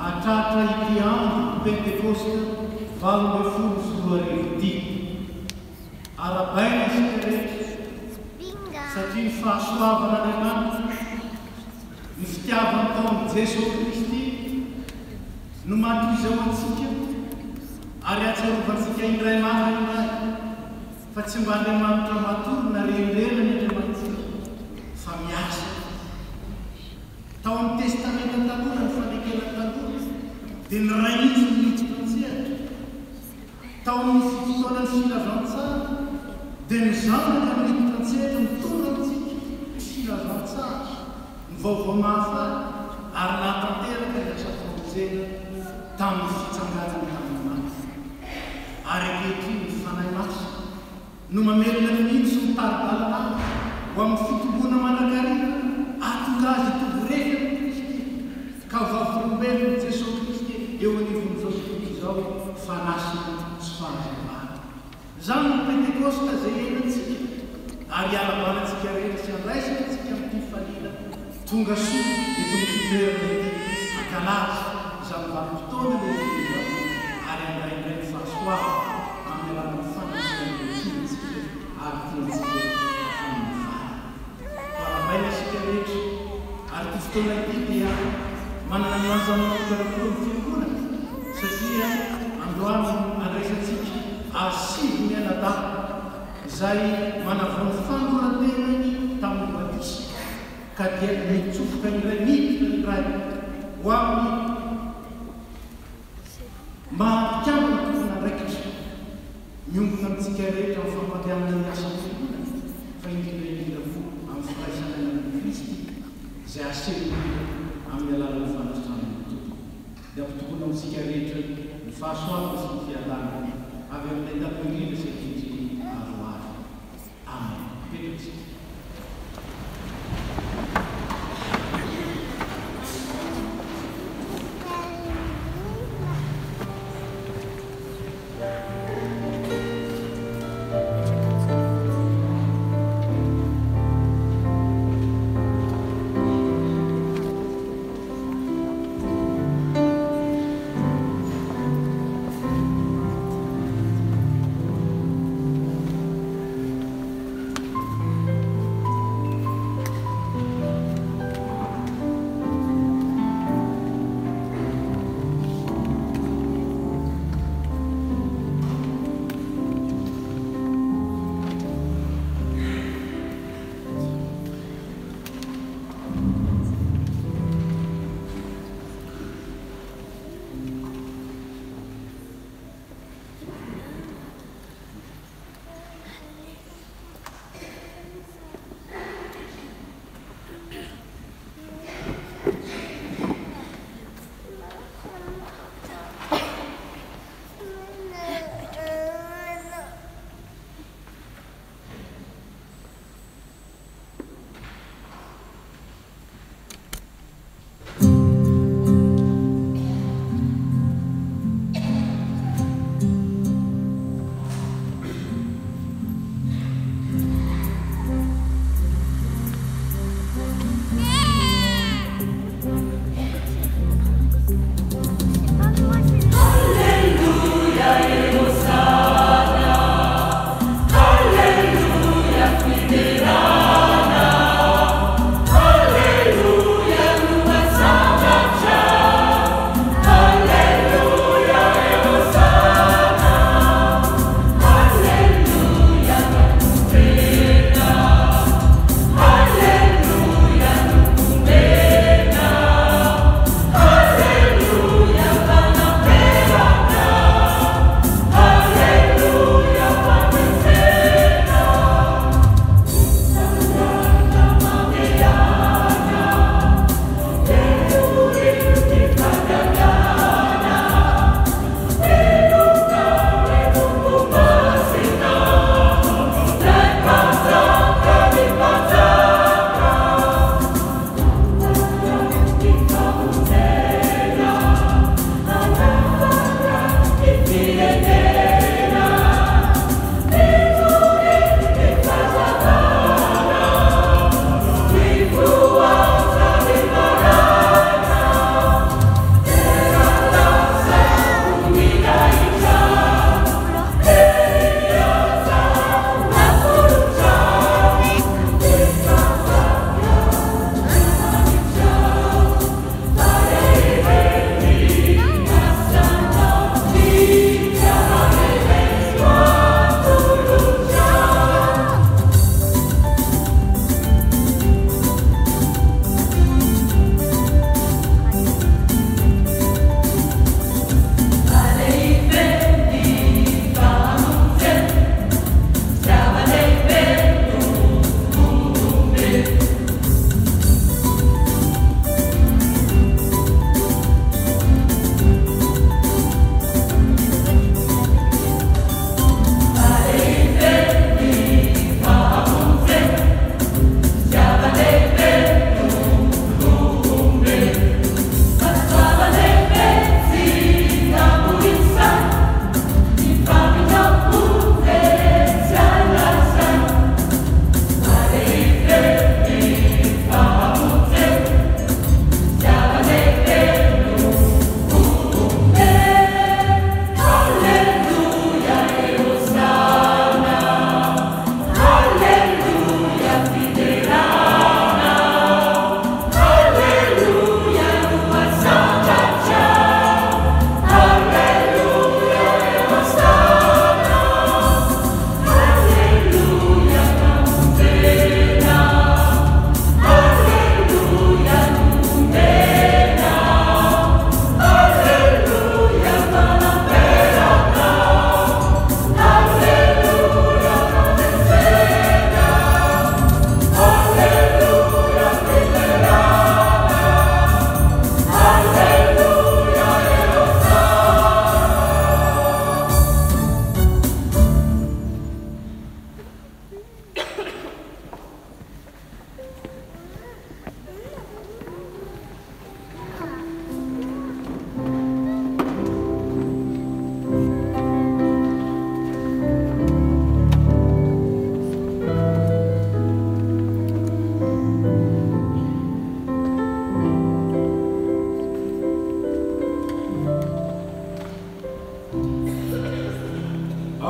Mahatratra ity andro Pentekosta 20 arabaina isika rehetra satria ny fahasoavan'Andriamanitra ny fitiavany taon'i Jesosy Kristy no matoizao antsika ary atsiarovantsika indray maro indray fa tsy mba Andriamanitra matory na renirena ny Andriamanitra fa miasa tao amin'ny testamenta taloha ny fanekena taloha dia ny ray nitsy ny nitsy-pantsehatra tao amin'ny fotoanany filazantsara dia ny zanaka ny nitsy-pantsehatra mitondra antsika filazantsara ny vaovao mahafaly ary nahatanteraka ny asa-famonjena tamin'ny fitsangatsany tamin'ny maty ary ankehitriny ny fanahy masina no mamelona ny nitsy ny tari-dalana ho amin'ny fitombona manankarena atonga azy itovoreka ny Kristy ka vavolombelony Jesosy Kristy eo anivon'izao tontolo izao fanasina sy fanazavana. Zany ny Pentekosta izay henantsika ary alabanantsika rehetra sy andraisana antsika amin'ity falila tonga soa dia tonga fitoerana ity ankalaza izany vanim-potoana lehibe izao ary andraindray ny fahasoava amin'ny alalan'ny fanasina tiantsika ary tiantsika hatramin'ny faly. Farabaina isika rehetra ary ty fotoana ity dia manana ny lanjamanokana koa ny fiangonana satria androany andraisantsika asivy ny anadaha izay manavao ny fanorantenany tamin'ny batisa ka dia mitsofoka indray miditra indray ho amin'ny mahampiambina tokona andraikitra miombona amintsika rehetra amin'ny fampandehanana ny asan'ny fiangonana fa indrindra vo amin'ny firaisana amin'ny Kristy izay asevina amin'ny alalan'ny fanasana ny tompo dia ampitokona amintsika rehetra ny fahasoavana sy ny fiadana avy amin'ilay tapoindrindra sy indrindry aroary. Amen. Petritsika.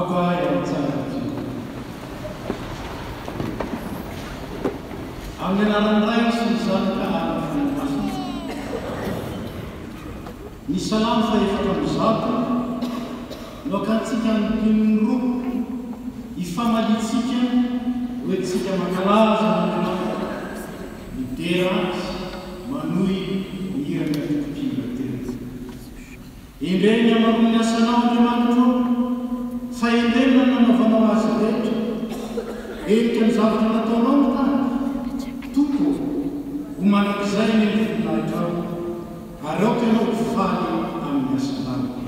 Aguai ao Tsangati. Angenalandrai Susana Kahan Ni salam fa ifakamizato lokatsika pinru ifamalitsika oetsika makalaza mitera manui mirana tukila tena indreny amarony asanao Andriamanitra fa indreny nanaovanao azy rehetra erika ny zavatra nataonao ny tany toko ho manak'izay ny voninahitra ary aoka ianao hofaly amin'ny asanao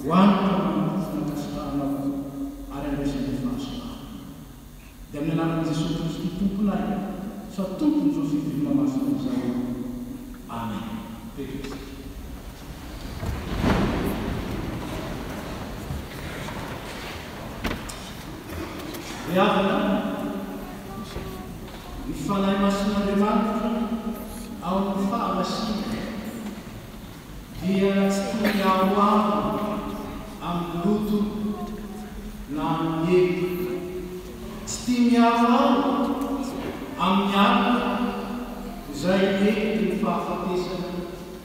One, amin'ny anaran'i Jesosy Kristy tomponay fa tompony zao fidirana masina izao. Amen. Riavana ny fanahy masin'Andriamanitra ao amin'ny fahamasina dia tsy toy ny ahoavo amin'ny loto na amin'ny ety, tsy tia miahoavo amin'ny alina izay ety ny fahafatesana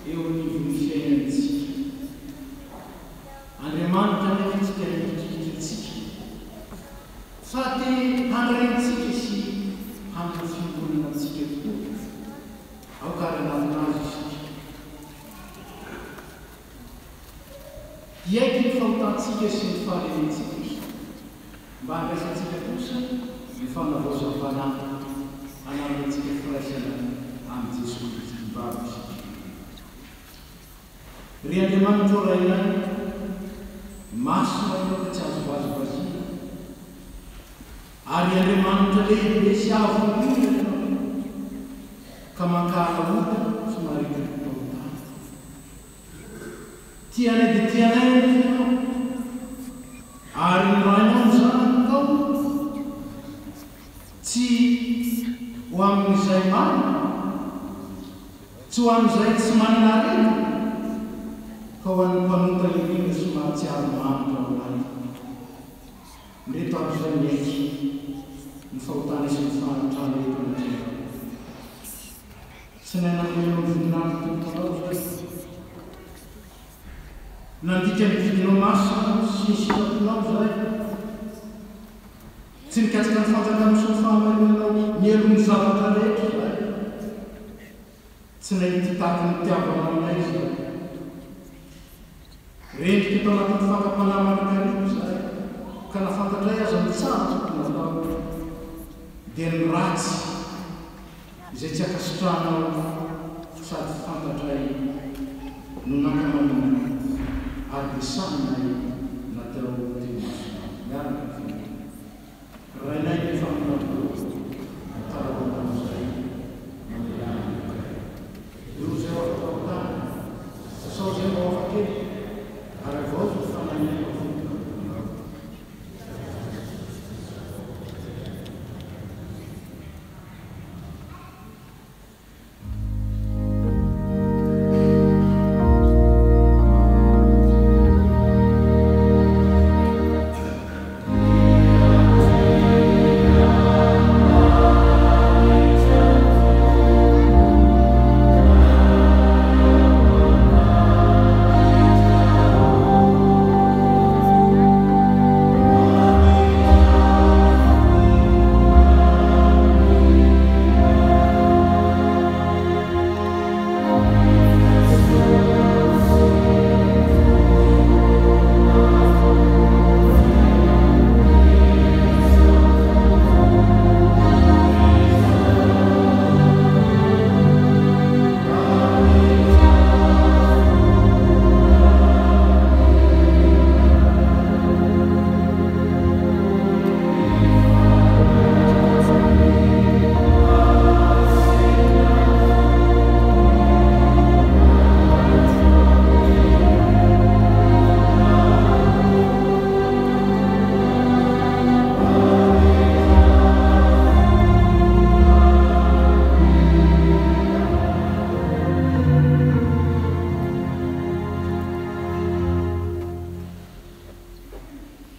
eo anivon'ny fiainantsika. Andriamanitra nefa tsy dia mikikitritsika fa te handrentsika sy handro fimbonana antsika tokoa aokarana aminazy isika. Iaiky ny fahotantsika sy ny fahalentsika mba handraisantsika kosa ny fanavaozam-panahy anarantsika firaisana amin'ny Jesosy Kristy mivavy isika. Ry Andriamanitra orainay masina eo tsy azo vazovazina ary Andriamanitra lehibe sy avo io ka mankara ota sy marikary taotany. Tianay dia tianay ianao ary norainao ny zanany tao tsy ho amin'izay marina, tsy ho amin'izay tsy manana arena fa ho an'ny mpanota indrindra sy mahatsiaro manitra ao anazy. Ndreto amin'izay miaiky ny fahotana sy ny fanatrana eto an'Andriamanitra. Tsy nainameno voninahitra tomponao zay nandika ny vidinao masina sy ny sitraponao zay, tsy nikatsika ny fanjakana sy ny fahamarinanao ny elon'ny zavatra rehetra zay, tsy nahity taky ny tiavana aminay zay, rendrika tao anatin'ny fakapanahy manakarivo zay ka nafantatray aza ny tsara tokony atao dia ny ratsy izay tsy akasitranao sady fantatray no nakamanina ary dia saminay natao teo masina miaraka fina rainay ny faminatao tarabanamizay mamelanaka io zay atao tany sao zay mba afakely ary avao ny fanainay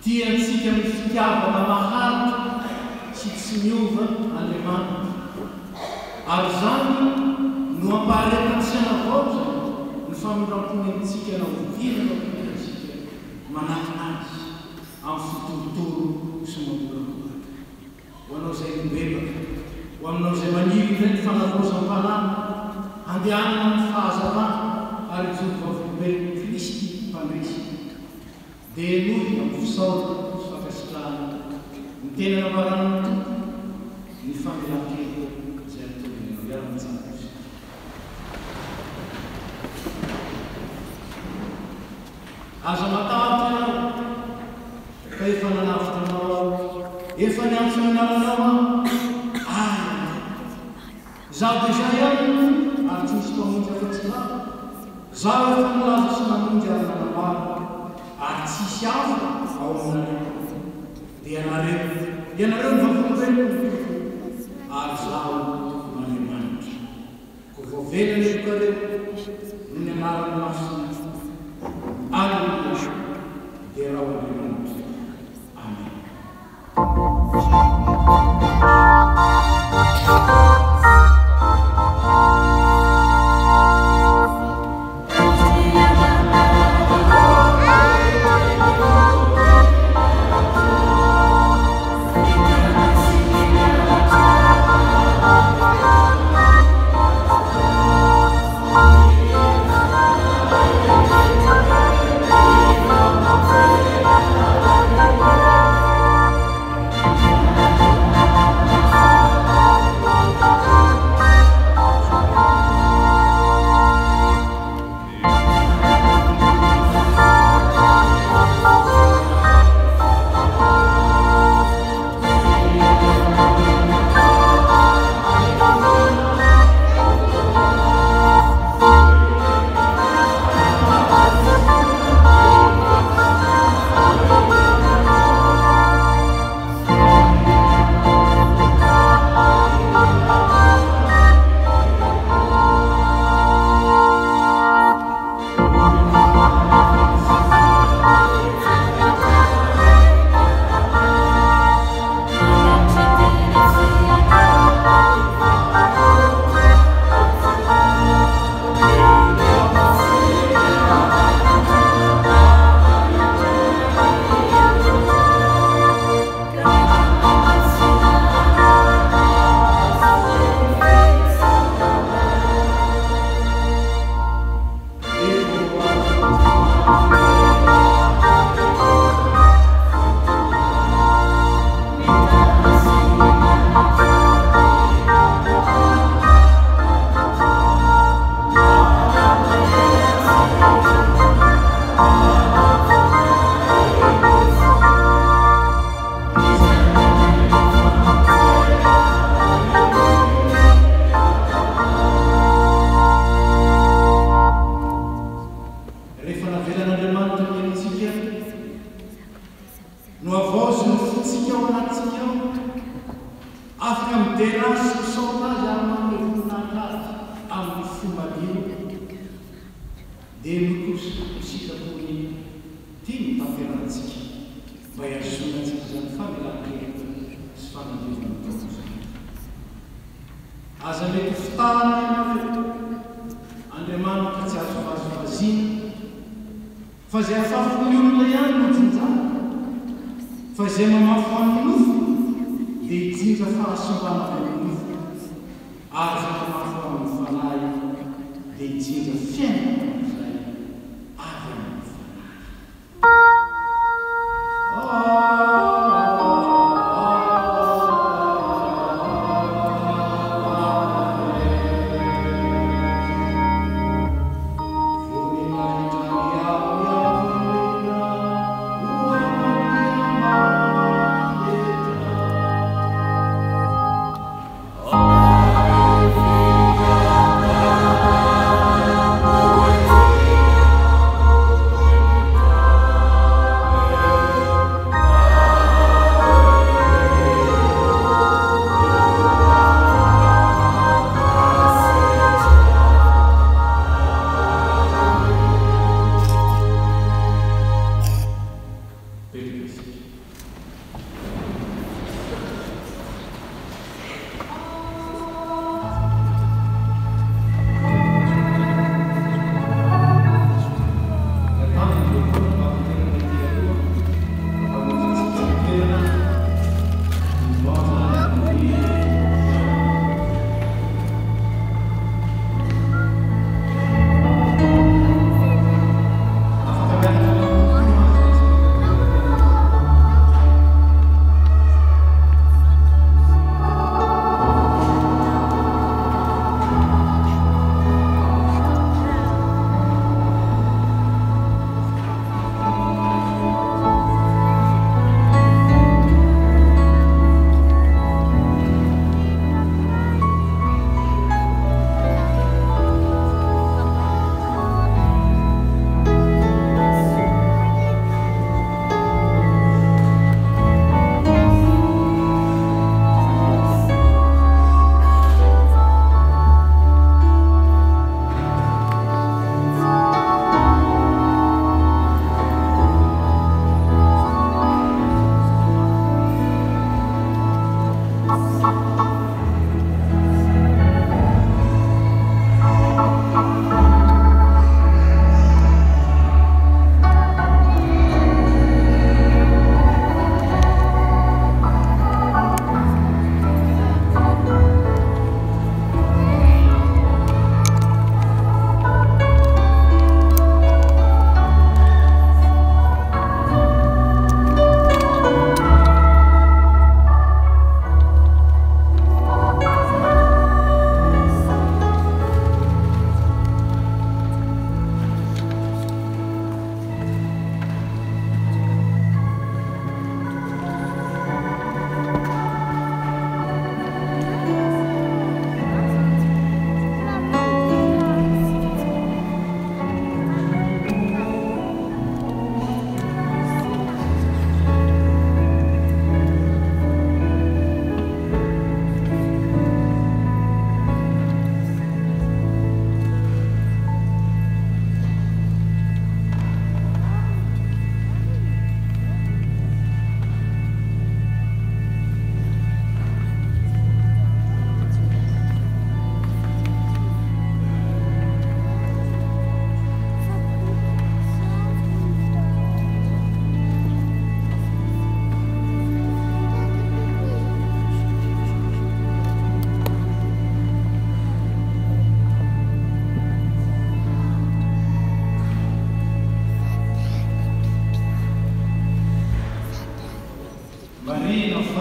tiantsika ny fitiavana maharitra sy tsy miova Andriamanitra ary zany no ampaharetantsika avao zany ny famindrampony antsika na ovinana antsika manakinazy amin'ny fitorotoro sy mamorakoraka ho anao zay mimbebaka ho aminao zay maniry zay ny fanavaozam-panahy andehanana ny fahazavana ary jovavolombelon'ny Kristy mpandresy dia nohy amin'ny fisaorana sy fakasitrahana ny tena namarana ny tompo ny famelan-kely zay ataonao iara-mitsanosy. Aza matahotra ianao fa efa nanavitra anao, efa niantso ny nalanao Sady izay ihany ary tsy misy mpamonjy afa-tsy raha. Zaho efa milaza sy namonjy ary nanamaro ary tsisy hafa ao aminareo. Dia ianareo mivavonireny ary zaho n'Andriamanitra. Ko voavelany erokareo no ny anarany masina. Alleluia. Dia raha Andriamanitra. Amen. Oh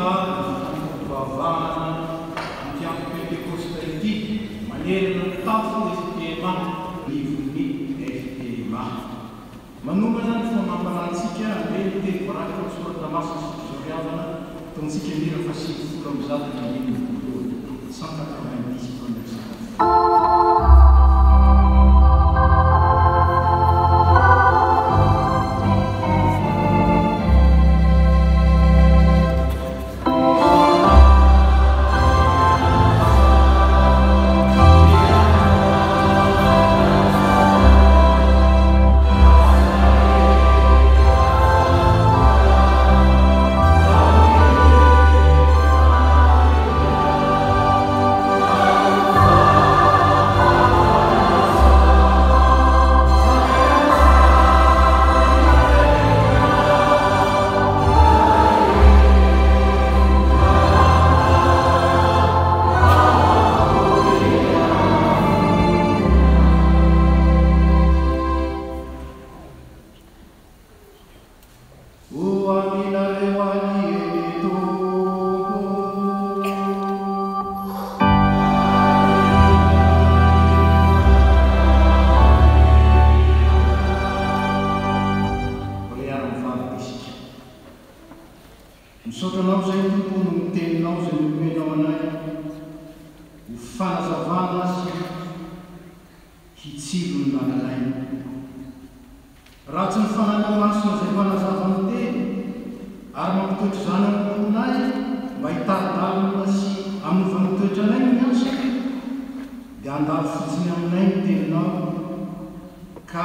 vavahana ampianto pentekosta ity manerina ny tafo FPMA livony FPMA manomana ny fomampanantsika hoe ny teny voaraka ny soratra masina sy fizoriavana tontsika mira fa 50 amin'ny zatana milina voalohany 190 première misotranao zay tompony miteninao zay nomenao anay ho fanazavana sy hitsilo ny lalalainy raha tsy ny fananao masina zay fanazava ny teny ary mampitoetry zany amponay mba hitaridalina sy amovany toetra anay ny asa dia andalo fotsiny aminay ny teninao ka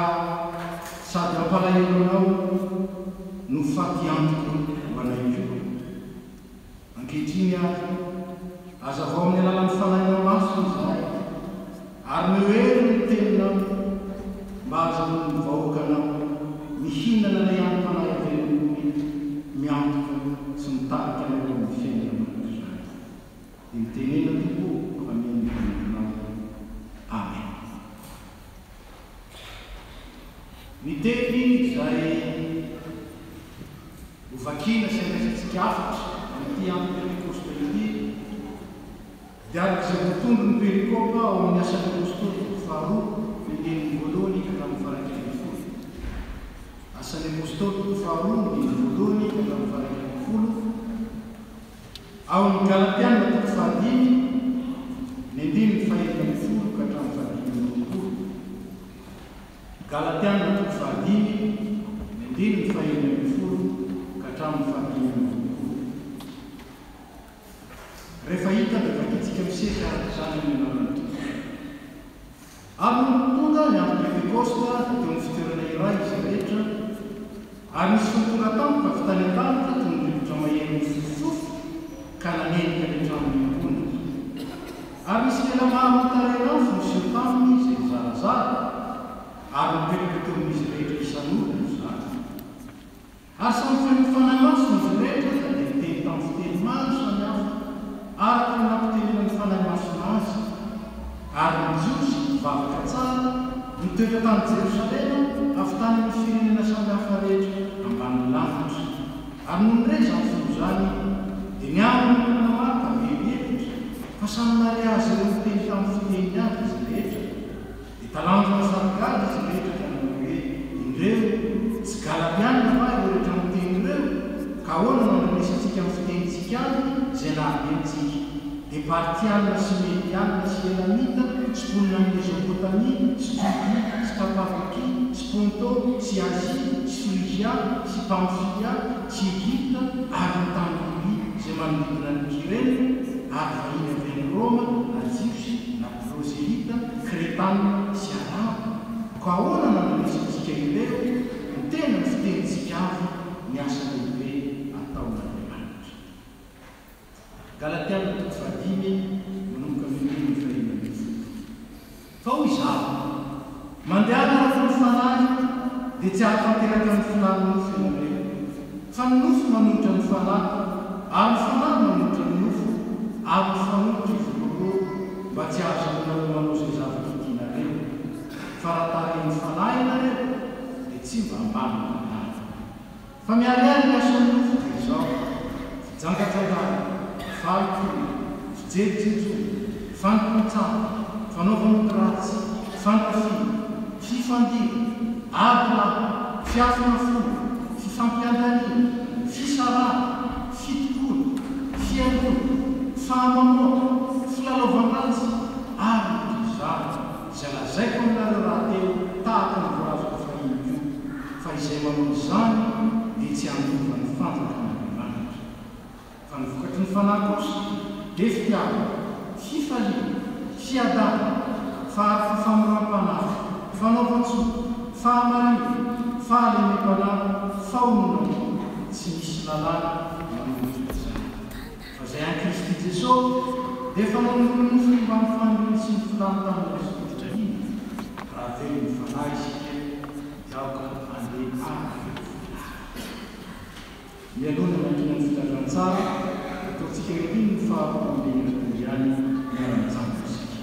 sady ampalahelo anao no fatiantoko ho anay io ankehitriny aza vao amin'ny alalan'ny fanahinao masina izay ary mioery ny teninao mba azahono ny vahoakanao mihinana ilay antom-panahy avelomony miantoka sy mitarika anao amin'ny fiainana manako izany dia mitenena tokoa fa miainao amen miteny izay hovakina sy andraisantsika afatra ity andro pentekosta ity dia arak'izay votondo ny perikopa ao amin'ny asan'ny apôstôly faharoa ny andininy voalohany ka hatramin'ny faharay ambin'ny folo asan'ny apôstôly faharoa ny andininy voalohany ka hatramin'ny faharay ambin'ny folo ao ny galatiana toko fahadimy ny andininy fahaenina ambin'ny folo ka hatramin'ny fahadimy ambin'ny folo galatiana toko fahadimy ny andininy fahaenina ambin'ny folo ka hatramin'ny fahadimy ambin'ny folo rehefa hita dia vakitsika miseka zany amin'ny anarana tokoa amin'ny tonga ny andro pentekosta teo ny fitoerana iray izy rehetra ary misy fotonga tampoka fitany an-tanitra toy ny rivotra mahery ny fofofo ka nanenika rehetra amin'ny ambony ary misy lela maro mitarenao fo miseho taminy izay zarazara ary mipetraka teo amin'izy rehetra isan'olona izany ary samy fenofanahy masina izy rehetra da dia miteny tamin'ny fiteny maro samihafa araka ny nampitenena ny fanahy masina azy ary mijosy mivavaka tsara mitoetra tany Jerosalema avy tany amin'ny firenena samihafa rehetra ambanin'ny lavitra ary noho ndray zany folo zany dia niaminy nanamaka velihevitra fa samy nare azy ireo miteny tamin'ny fiteny aby izy rehetra dia talanjona sarigady izy rehetra ka nanao hoe indreo tsy galatiana va ireo rehetra miteny ireo ka ahoana nandranesantsika amin'ny fitenitsika any zay nahabentsika dia partiana sy mediana sy elamita sy ponina amin'ny mezopotami sy Judie sy Kapadokie sy Ponto sy Asie sy Frigia sy Pamfilia sy Egypta ary ny tany Libia zay manodidina ny Kirene ary vahiny avy any Roma na Jiosy na Proselita Kretana sy Arabo ka ahoana nandranesantsika ireo ny tena ny fitenitsika avy ny asa lehibe ataon'Andriamanitra galatiana toko fahadimy manomboka amin'ny andininy fahaenina ambin'ny folo fa hoy izaho mandeha araka ny fanahy dia tsy ahatanteraka ny filany nofo ianareo fa ny nofo manolotra ny fanahy ary ny fanahy manolotra ny nofo ary ny fanolotra izy roa mba tsy ahazahoanareo manao izay zavatra tianareo fa raha tarehin'ny fanahy ianareo dia tsy mba ambany fanahy fa miariary ny asan'ny nofo dia izao jangajalala, valokolo, fijerijerijo, fanompotsana, fanaovana ratsy, fankafina, fifandira, adolahy, fiafina folo, fifampiandaliana, fisarana, fitokolo, fiainoana, fahamamoaka, filalaovan-dratsy, ary izany izay lazaiko aminareo raha teo tahaka ny voarazoko fahiny io fa izay manao izany dia tsy andova ny fanjakan'Andriamanitra fa ny vokatry ny fanahy kosa dia fitiavana, fifaliana, fiadana, famoram-panahy, fanaovan-tsoa, fahamarina, fahalemem-panahy, fahonoana, tsy misy lalàna manomboka izany fa izay an Kristy Jesosy dia efa manombonofi mba mifandriny sy ny filany tamin'ny sotra iny raha teo ny fanahy isika daoka andeha ary mialona mankina ny fitandrantsara ataontsika ireny ny fahampambenana ihany miara-mitsango isika.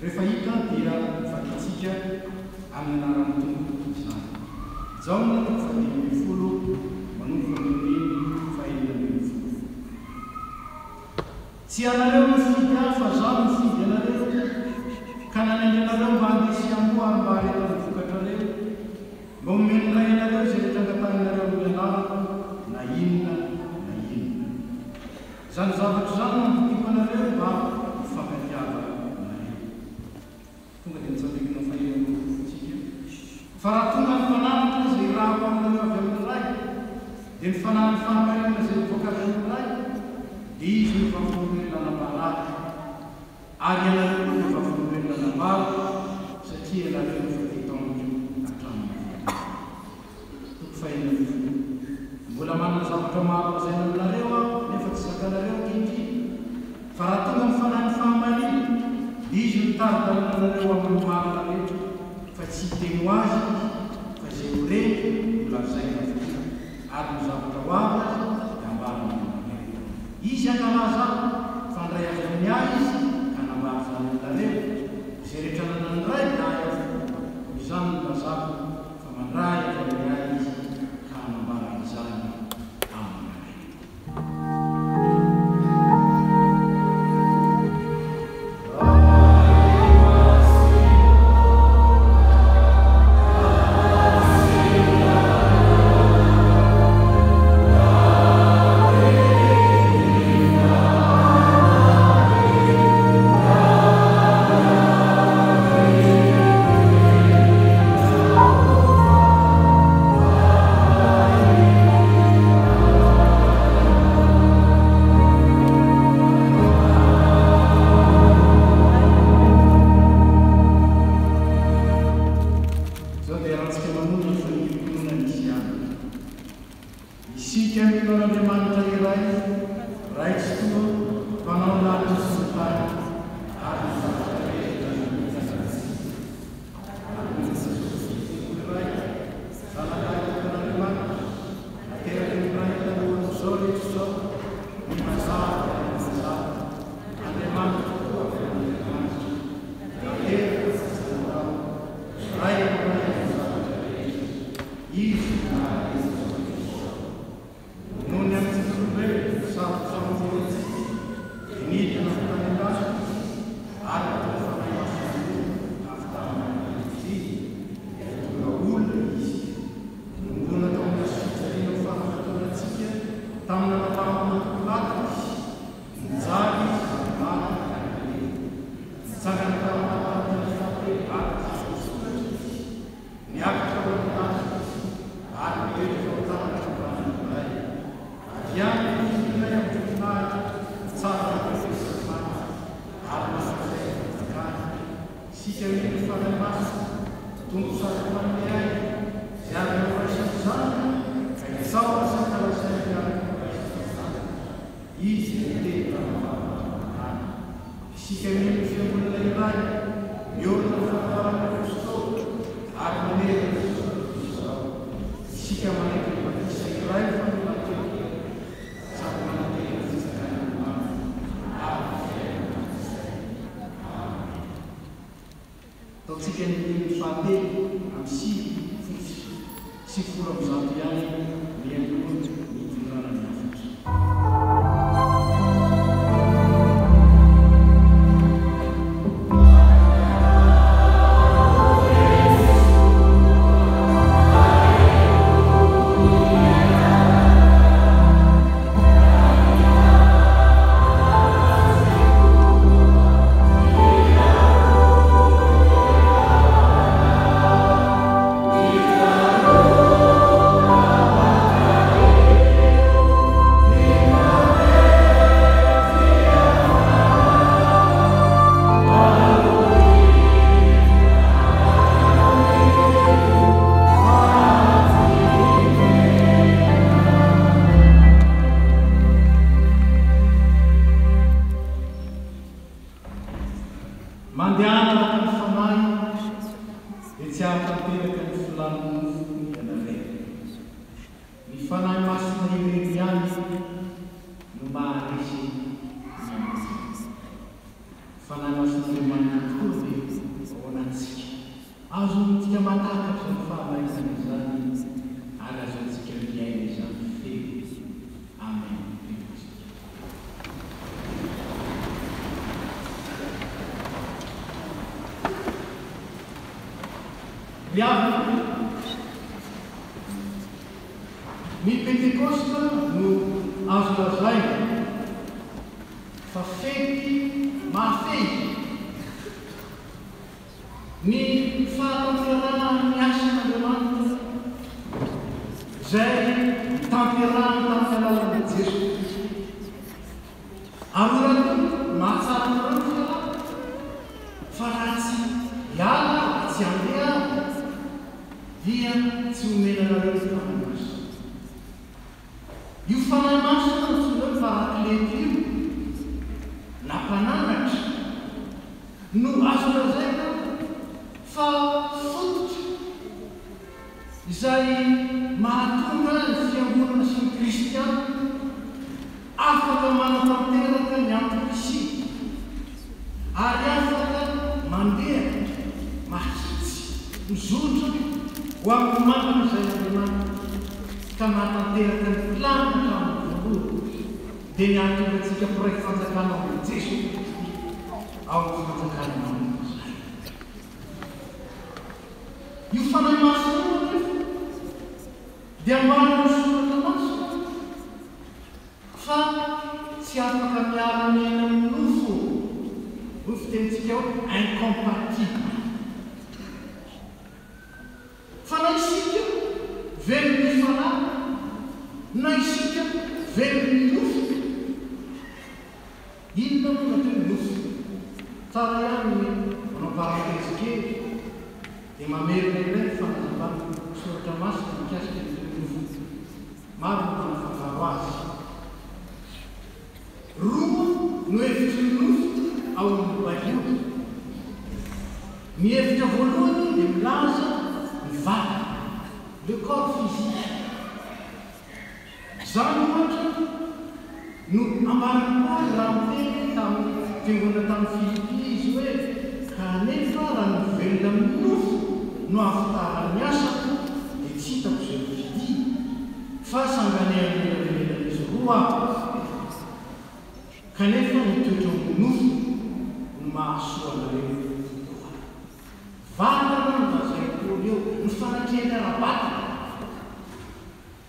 Rehefa hita dia mifankitsika amin'ny anaran'ny Tompo izany. Izao ny fahadimy manomboka amin'ny fahaenina. Tsy anareo mifidy ahy fa zaho mifidy anareo ka nanendy anareo mba handesy amboa ary mba haretana vokatrareo mba omen'ray anareo izay rehetra angatanareo amin'ny anarako na inona na inona. Izany zavatra izany mampitiko anareo mba mifankatiava tonga dia nitsabekinao fahaenina fotsika. Fa raha tonga ny fanamitra izay raha ho aminareo avy amin'ny ray dia ny fanahany fahamarinana izay mivoaka avy amin'ny ray dia izy no vavolombelona nampanahy ary ianareo no vavolombelona nambalo satria ianareo no fatitaonjo hatramin'ny toko fahaenina. Mbola manana zavatra maro lazaina aminareo aho nefa tsy zakanareo ankehitriny fa raha tonga ny fanahany fahamarinana izy mitaridaina anareo amin'ny marina rehetra fa tsy hiteno azy fa izay ho reny holazaina foana ary ny zavatra ho avy dia ambarana aminareo. Izy ankalaza fandray avy amin'ny ahy izy ka nambary zany aminareo izay rehetra nanany ray da ahy avokoa izany no lazako fa mandray avy amin'ny ahy izy ka nambara izany aminareo. Oh isika miny fanamasa tombo fahamandehay ziaranaoraisazany sao sakalasaia izy tena isika miny fiambolana iray miorina fahavarana Kristao ary manerana isika manaiky isa iray fanolona sady manatena fizakana taontsika ny fahatelo amin'ny sivifolo amby zato ihany miankony ny fitondrana ny afatra. Ny Pentecoste no azo lazaina fa fety mahafety ny fahatanterana ny asan'Andriamanitra izay tanterana tamin'ny alalan'i Jesosy Kristy. Ary raha mahatsara ny fiala fa raha tsy hiala tsy handeha dia tsy omenanareo fanahy. Io fanahy masina no tsy hoe faraklety io na mpananatra no azo lazaina fa fototra izay mahatonga ny fiangonana sy ny kristiana afaka manatanteraka ny antikristy ary afaka mandeha mahitsy mizotro ho amin'ny manana izay Andriamanitra ka mahatanteraka ny plano hatramin'ny voalohany dia ny ahatongatsika mpiray fanjakana ao amin'i Jesosy Kristy ao amin'ny fanjakana manana izay. Io fanahy masina nefa dia marina ny soratra masina fa tsy afaka miara-miaina amin'ny nofo ho fitentsika ao incompatible. Fa na isika velony ny fanahy na isika velony ny nofo, inona moa natao ny nofo? Tsara ihany manao parenthèse kely dia mamerina ilay fanazavana soratra masina mikasika ny nofo. Maro no manafangaro azy. Roa no hevitry ny nofo ao amin'ny Baiboly. Ny hevitra voalohany dia milaza ny vata, le corps physique. Zany ohatra no ambarany Paoly raha miteny tamin'ny fiangonana tamin'ny Filipi izy hoe kanefa raha ny velona amin'ny nofo no ahafantarany asa dia tsy hitako izay fidia fa sanganehany elanelan'izy roa kanefa nitoetra amin'ny nofo no mahasoa anareo. Vatana no lazay Paoly eo ny fanatrehany ara-batana.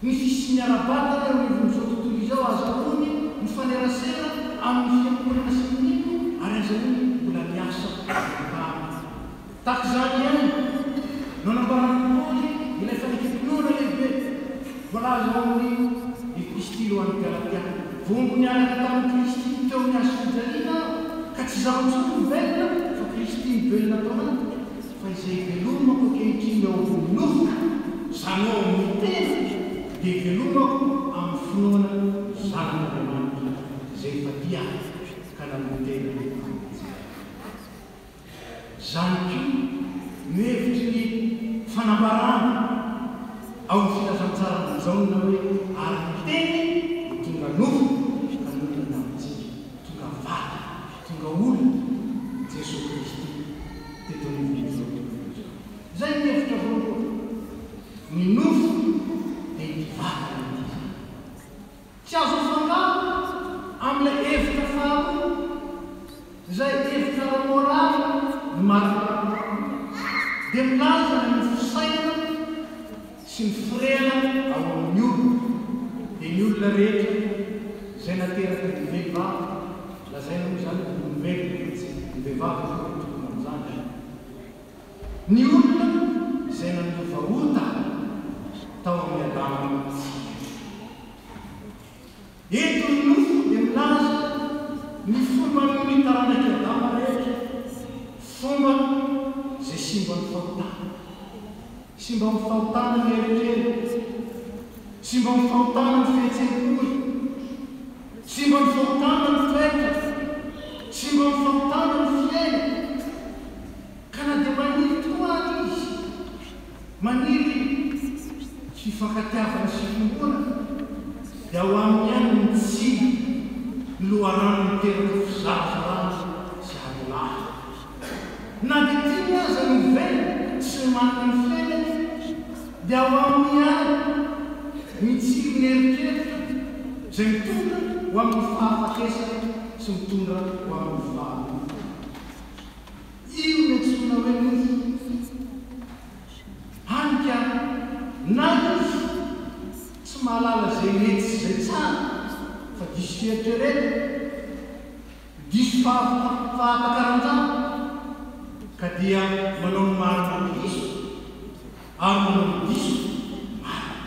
Ny fisiany ara-batana eo amin'izao tontolo izao azahoany ny fanerasera amin'ny fiangonana sy ny nino ary azahoany mbola miasa tahaka izany ihany no nambarany Paoly ilay fanekepinoana lehibe voalaza ao amin'ny epistily ho an'ny Galatia. Vombo niaraka tamin'ny Kristy teo amin'ny hazo fijaliana ka tsy zaho-tsoa ny velona fa Kristy ny velona tao anatiny. izay velomako ankehitriny ao amin'ny nofo zany ao amin'ny tena dia velomako amin'ny finoana zanan'Andriamanitra izay efa dia ka namontena zany koa mihevitry ny fanambarana ao amin'ny filazantsara manjaona hoe ary ny teny tonga nofo ka nonona amintsika tonga vata tonga olona Jesosy Kristy teto amin'izao zay mihevitra voalohany ny nofo dia ny vata tsy azo fangaro amin'ilay hevitra faharoa izay hevitra ara-moraly no marina dia milaza ny fisainana sy ny firena ao amin'ny olona dia ny olona rehetra izay nateraka ny vehivavy lazaina moa zany olombelona ny vehivavy tokony amin'izany ny olona izay nanovaota tao amin'ny Adama eto ny nofo dia milaza ny fomba ny taranaka Adama rehetra fomba izay simba ny fahotana simba ny fahotana ny eritreritra simba ny fahotana ny fihetsem-po simba ny fahotana ny toetra simba ny fahotana ny fiaina ka na dia maniry tokoa izy maniry fifankatiavana sy finoana dia ao amin'ny ihany ny tsily ny loharano miteraka fizarazarana sy hadolahy na dia tiany aza ny velona sy ny manana ny fiainany dia ao amin'ny ihany mitsily ny eritreritra izay mitondra ho amin'ny fahafatesana sy mitondra ho amin'ny faharoa io ny antsoina hoe nofo hanika na izy tsy mahalala zay mety sy zay tsara fa diso fieritreretina diso fahapakaranjana ka dia manao ny marina ny diso ary manao ny diso marina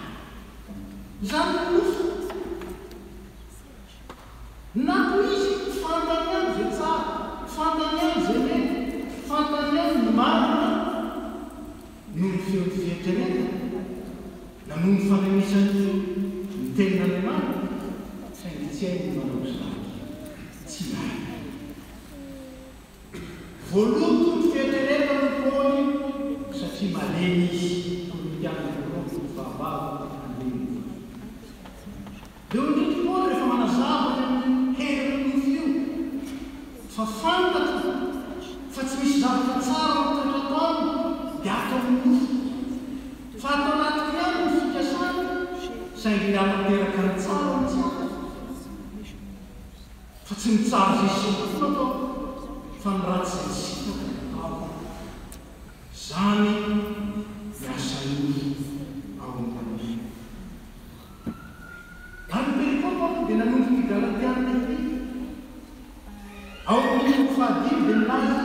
zany ny nofo na ko izy fantany any zay tsara fantany any zay mety fantany any ny marina noho ny feon'ny fieritreretina na noho ny fananisan'ny ny tenin'Andriamanitra saingy tsy hainy manao izany tsy marina voaloto ny fieritreretina ny Paoly satria malemy izy komitiana ny fahavava andreny dia ondrindry Paoly rehefa manazava ny heriny nofo io fa fantatra fa tsy misy zavatra tsara mitoetra taony dia atao ny nofo fa atao anaty ihany ny fikasana saingy ny atanteraka ny tsara ny tsara fa tsy ny tsara zay sina atao fa ny ratsy zay sina atao zany miasa nofo ao amin'ny ary perikopa dia nanompo ny Galatiana ity ao amin'ny fahadimy dia milaza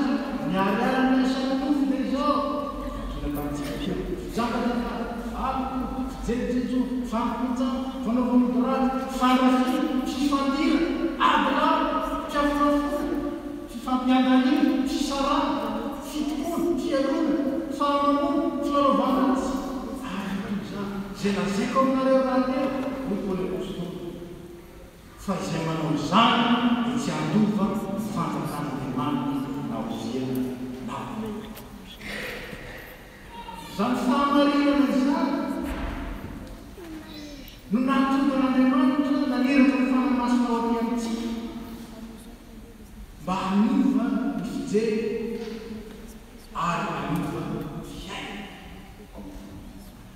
miariary ny asany nofo dia izao zakadefa fijeryjejo fampikontsana fanaovanodoraty fandrafina fifandira adilao fiafonafona fifampiandanina fisarana fitokona fialona fahamamono filalaovanatsy ary zany zay lazaiko aminareo rahaneo ho Paoly apôstôly fa izay manao zany dia tsy andova fanjakan'Andriamanitra na oziana na zany fahamarinana izany no nahatonga n'Andriamanitra naneraka ny fanamasina ao aty amintsika mba hanova ny fijery ary hanova fiaina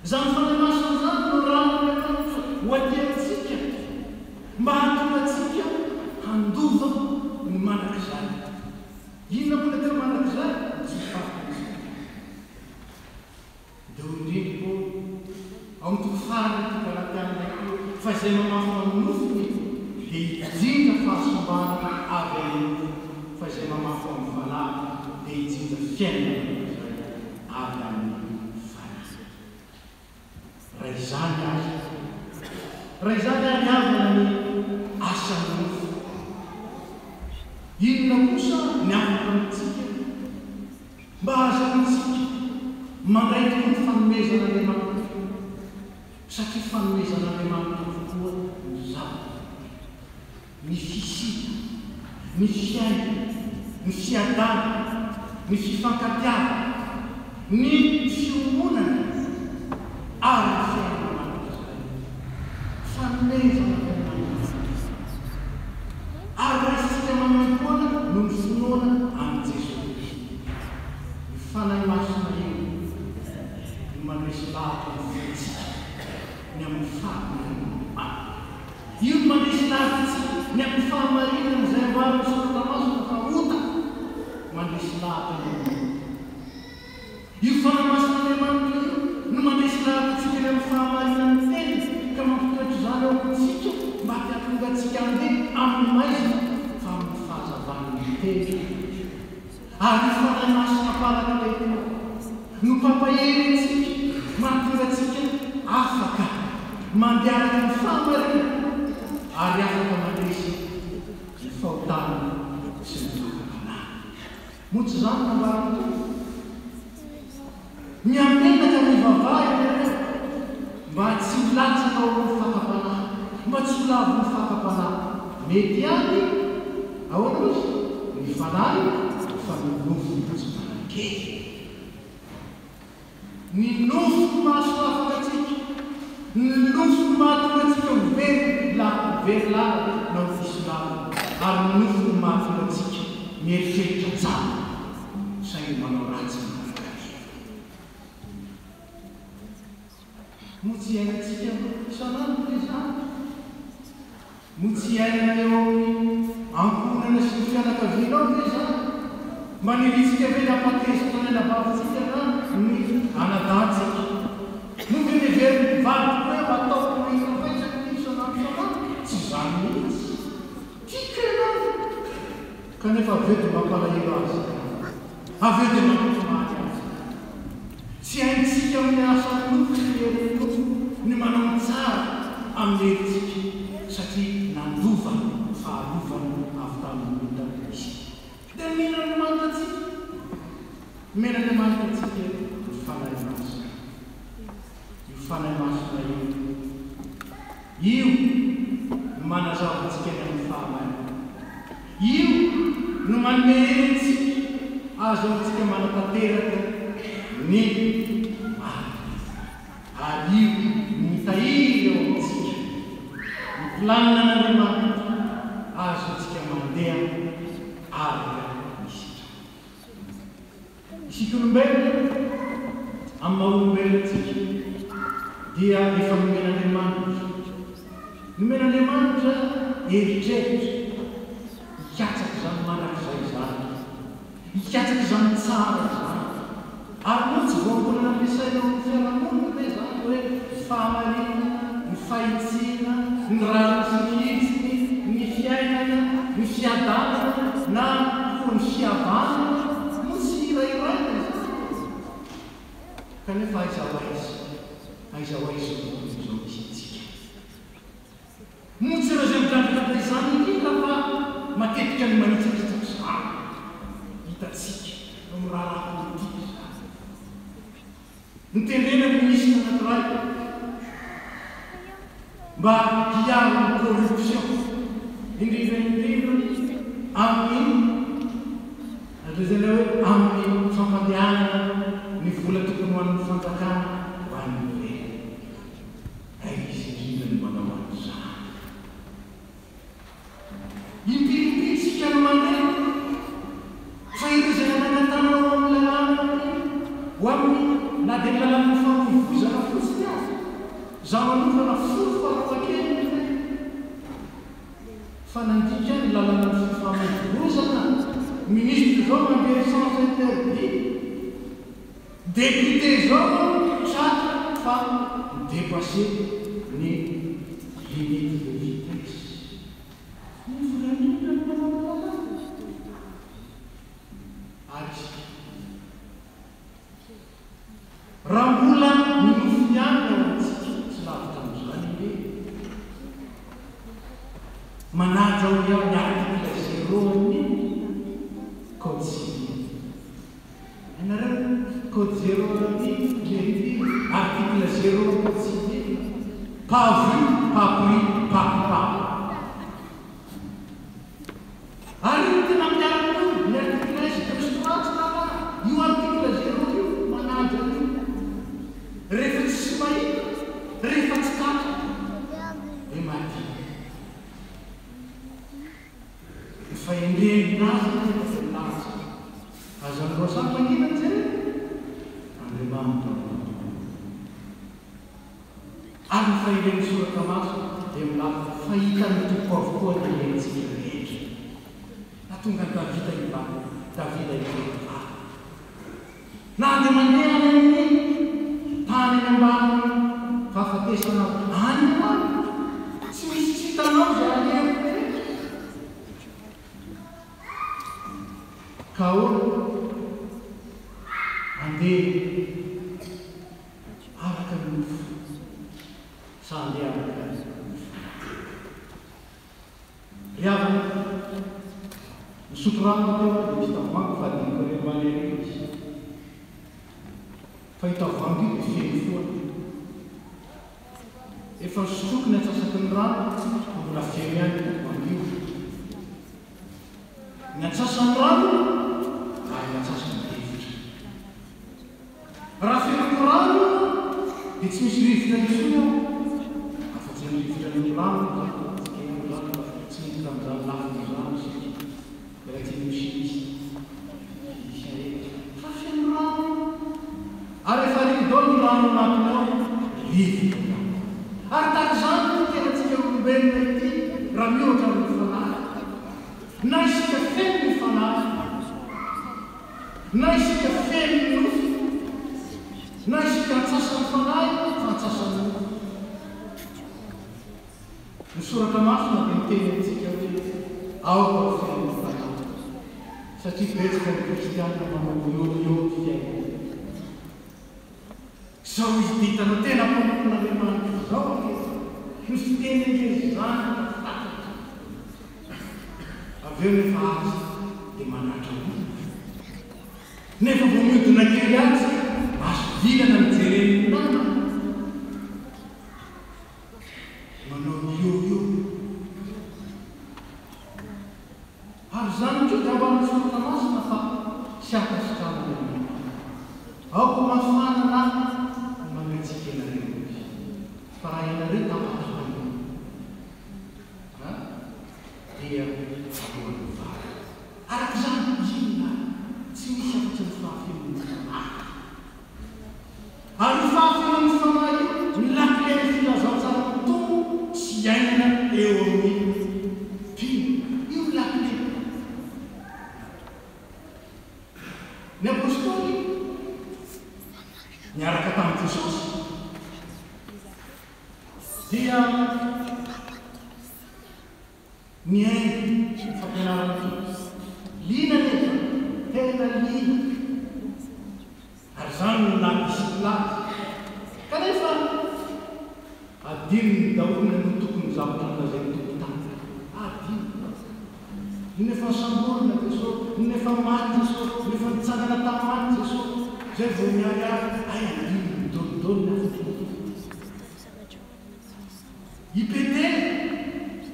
zany fanamasina zany no raha n'Andriamanitra ho aty amintsika mba hahatonga atsika handova ny manak'izany inona mbola tena manak'izany tsy fahaizana dia ondrindro ao amin'ny toko farany ty Galatiana io fa izay mamafy amin'ny nofony dia hijinja fahasombana avy amin'ny fa izay mamafy amin'ny fanahy dia hijinja fiainana avy amin'ny fanahy raha izany azy raha izany aniavana ny asany nofo inona kosa ny afaka amintsika mba aza amintsika mandraiky ny fanomezan'Andriamanitra satria fanomezan'Andriamanitra tokoa ny zava ny fisina ny fiaina ny fiadana ny fifankatiava ny fiomonana ary ny fiainan'Andriamanitra fanomezan'Andriamanitra ary raisitsika manontona no ny finoana amin'ny Jesosy ny fanahy masina io no mandresy lahatra ny fitsika ny amin'ny fahamarina io no mandresy lahatratsika ny amin'ny fahamarinana izay avaro ny soratra masina fa ota mandresy lahatra io fanahy masina Andriamanitra io no mandresy lahatratsika ny amin'ny fahamarinana teny ka mampitoetra izany ao amintsika mba tiatonga atsika andeha amin'ny maizina fa amin'ny fahazavan'ny teny ary fanahy masina parak'ilay no pampaherentsika mahatonga atsika afaka mandiaraka ny fahamarina ary afaka mandresy ny fahotana sy ny fahakapana motsy zany nambarana miamenaka ny vavahy mba tsy milatsaka ao amin'ny fakapana mba tsy holavo ny fakapana mety any ahoana izy ny fanahy fa ny nofo tsy manakely ny nofo maso afaka atsika ny nofo mahatonga atsika very lava nao fisolava ary ny nofo mahatonga atsika mieritreritra tsara saingy manao ratsy motsy iainantsika isanandro le zany motsy iainana eo amin'ny ankonana sy ny fianakavianao le zany maniritsika ve napatezitra ny anabavantsika na ny anadantsika no vene very mivady hoe mataoko ina faitsaka ny isanandro tsy zany mihitsy tikenao kanefa aveo mampalahelo azy aveo dia mampimaty azy tsy haintsika amin'ny asanofo ny manao tsara amin'ny heritsika satria nandova fahalovana avy tamin'ny olona isika dia minany mantatsika menany mantatsika ny fanahy masina io fanahy masina io no manazavatsika ny amin'ny fahamarina io no manome heritsika azo antsika manatanteraka ny ary io mitahiry eo amintsika ny planina n'Andriamanitra azo antsika mandeha araka isika olombelona amin'ny maha-olombelontsika dia efa nomen'Andriamanitra nomen'Andriamanitra eritreritra hikatsaka izany manak'izay zany hikatsaka izany tsara zany ary moa tsy voambolana ampiasaina amin'ny fiarahamonina le zany hoe fahamarina ny fahitsiana ny ranosykitsiny ny fiainana ny fiadanana na koa ny fiavana moa tsy irairaina zany kanefa aiza hoaizy zao isitsika moa tsy raha zay midandrika izany indrindra fa matetika ny manitsakitsaka zany hitatsika amin'ny raha politika nitendrena ny misy anankiray mba hiaro ny corruption indrindra amin'ny zany hoe amin'ny fampandehanana ny vola tokony ho an'ny fanjakana ho an'ny ve izy indrindra ny manao an'izany impiripiritsika no mandeha fa ireo zay nanantanao amin'ny lalàna ho amin'ny na dia lalàna famovozana fotsiny azy za manofana folo farotakely fa nandika ny lalàna famovozana ministre zao mandeha sans interdit député zao tratra fa dépassé ny limite de vitesse raha mbola minofiniana atsika tsy lavitra amin'izany hoe manaja ho iaho ny article zéro ny code civil ianareo code 0 article 0 code cité, pas vu, pas pris, pas. Arrêtez la garde, l'article de you article 0 manager. Réfléchissez, réfléchissez, et mati. Il faut aimer l'âge. Azan rosa panginan sila. Ang limang taon. Ang failing surat kamas, yung faitan tu porfo na yung sikirage. Natunggan David ay iba, David ay iba. Nadaman niya na yun, tani ng bahay, kafatesa na, ano ba? Sinisita na, dyan kau andi akan sandia ya sutra itu kita manfaat dari mana feita vangi fifu infrastruktur net als het raad om la femia vangi net als een raad Raffinato che ci si rifiuta a facendo rifiutare un brano che è un brano si sta dall'altro brano per essere usciti Raffinato a fare il don brano ma rifiuta Artaxano che era zio un bel metti raviota un fanale nasce che femmi fanale nasce che femmi nasce che atsasano fanale atsasano il suo racamato non intende si chiede auto femmi fanale se ci credi che il cristiano non io ti chiedo sono isditano te la pompa le mani non si tiene che sanno avere fase di managgio ne fa momento naquele ano mas vida não dizer nada mas não eu arzan que trabalha sobre a nossa na fa chata escala ao como fana lá uma medicina para ir na rita dia arzan jinna sinisha kutufafi Arifafi non famai, la crescita salsa tu siena e ogni più la crescita. Ne apostoli, ne arcatanti sos, dia niente ci fa penare lina netta, tela lina. Arzan na isla kanefa adin daun untuk menjawab dari kita adin ini fa sambur na teso ini fa mati so ini fa sagana tamat so je vunya ya ay adin don na ipete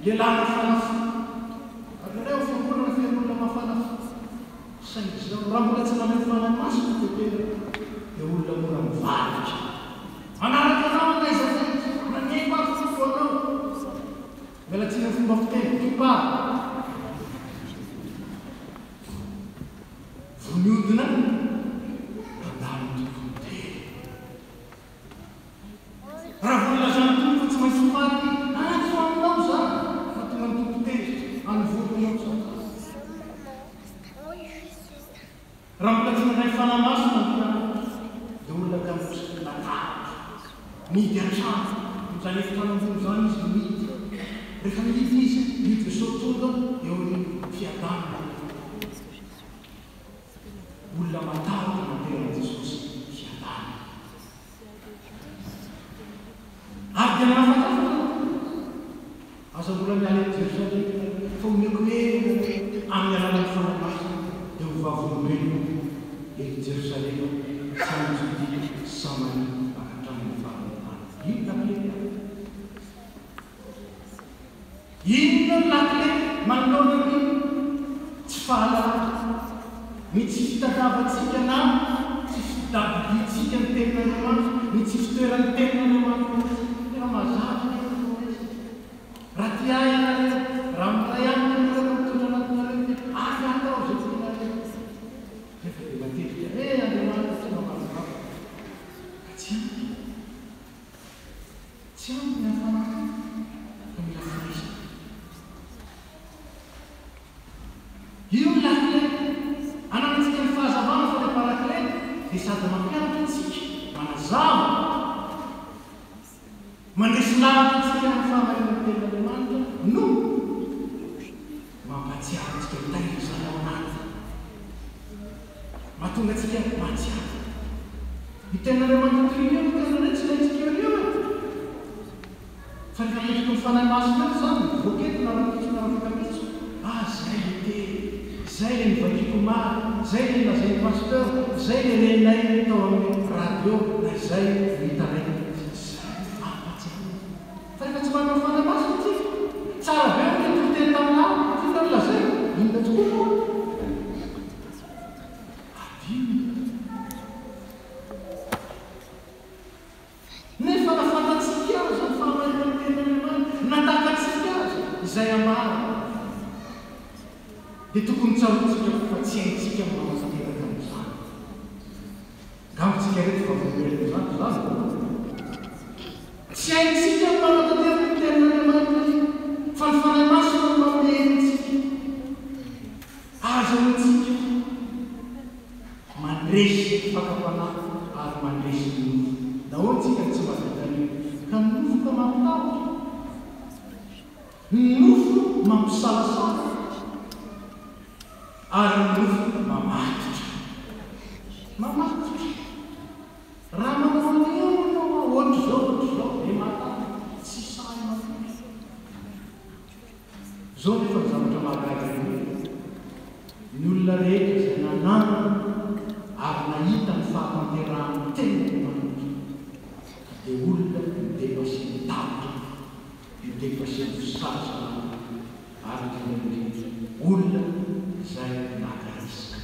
de la fanas agora eu fui na firma na fanas sai rambulat sa na fanas mas ipete eu lembro um vários. Anak kenal guys, nanti pas foto. Bela cina fumbak teh, kipa. Funyudna, kadang tu teh. Rafulah jantung tu cuma sumati, cuma nausa, kadang tu teh, anfur nausa. Rafulah cina naik fana mas nanti. Dulakan mata, media chance, misalnya kalau fungsi media, mereka divisi, di sesuatu yang fiatan, bulan mata yang diskusi fiatan. Ada nama apa? Asal bulan yang terjadi, pemikiran, ambil alat formal, dua volume, yang terjadi. Sanjudi samani akatramin'ny fahalalana. Inona lakle? Inona lakle manoloana ny tsy fahalalana? Ny tsy fitadiavantsika na tsy fitadiantsika ny tenin'Andriamanitra, ny tsy fitoeran'ny tenin'Andriamanitra. Tena mazava raha ty ahy ianareo, raha miray aminy ianareo mitondra anatinareo, ahy atao zay tianareo. Nefa dia matetika Andriamanitra tena mazava. Ka tsy ampy. Tsy ampy ny hafanana fa mila firisika. Io ny lakle ananantsika ny fahazavana fa ilay parakle dia sady mampianatra antsika manazava mandresy lavitra antsika amin'ny fahamarinana ny tenin'Andriamanitra no mampatsiaro antsika mitahirizana ao anaty, mahatonga antsika mahatsiaro. Ny tenin'Andriamanitra toy io tena hoe tsy ilaintsika eo io fa rehefa metrika ny fanahy masina eo zany voaketo na rakitso na rakakitso, zay le te, zay le mivakiko maro, zay le nazay pasteur, zay le renay tao amin'ny radio, na zay mitarainy. Fa rehefa tsy manao fanahy masina tsika, tsara be ny toteny taminahy, tena lazay, inona tokoa moa? Nefa nafantatsika azy ny fahamarinana ny tenin'Andriamanitra, natakatsika azy izay ambara. Dia tokony tsarotsika fa tsy haintsika manatanteraka amin'izany. Gambotsika reto fa voavelona izany tsy haintsika manatanteraka ny tenin'Andriamanitra fa ny fanahy masina no manome antsika. Aza antsika mandresy fakapanahy ary mandresy ny nofo. Nahoantsika tsy mahatanio ka ny nofo ka mampitahotra, ny nofo mampisalasala ary ny nofo mamatitra. Mamatitra. Raha manao an'io ohatry zao dia matatra, tsy sahy matatra. Zao nefa ny zavatra mahagaga ny olona rehetra izay nanana ary nahita ny fahatanterahany tenin'Andriamanitra dia olona midepaseny tavitra, midepaseny fisalasala ary indrindra olona izay naka risika.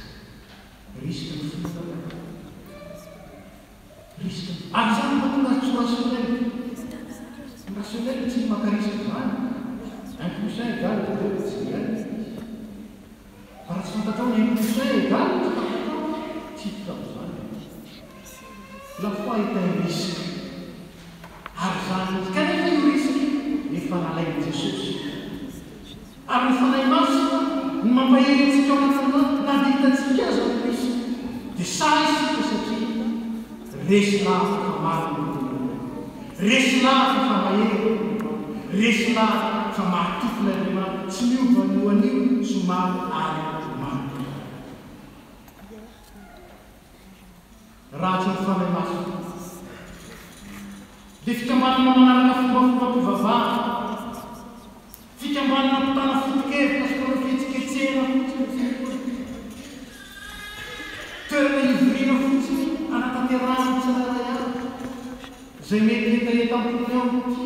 Risika ny fitaka. Risika. Ary zany mahatonga tsy rationnel. Ny rationnel tsy maka risika zany. Un poussin égale deux cigales. Fa raha tsy fantatrao ny un poussin égale tsy fantatrao, tsy hitako zany. La foi est un risque. Ary zany kanefa io risky efa nalain'i Jesosy. Ary ny fanahy masina ny mampahery antsika ao anatin'izany na dia hitantsika azy ao risky. Dia sahy isika satria resy lavitra fa marina ny tenin'Andriamanitra. Resy lavitra fa mahery, resy lavitra fa mahatoky l'Andriamanitra, tsy miova ny hoan'io somary ary maro. Ratsy ny fanahy masina. Dia fikambanana manaraka fomba mpivavahana, fikambanana mpitana foto-kevitra sy manao fihetsiketsehana fotsiny, toerana ivoriana fotsiny anatanterahana ny tsirairay avy izay mety hetaheta ambony ao ty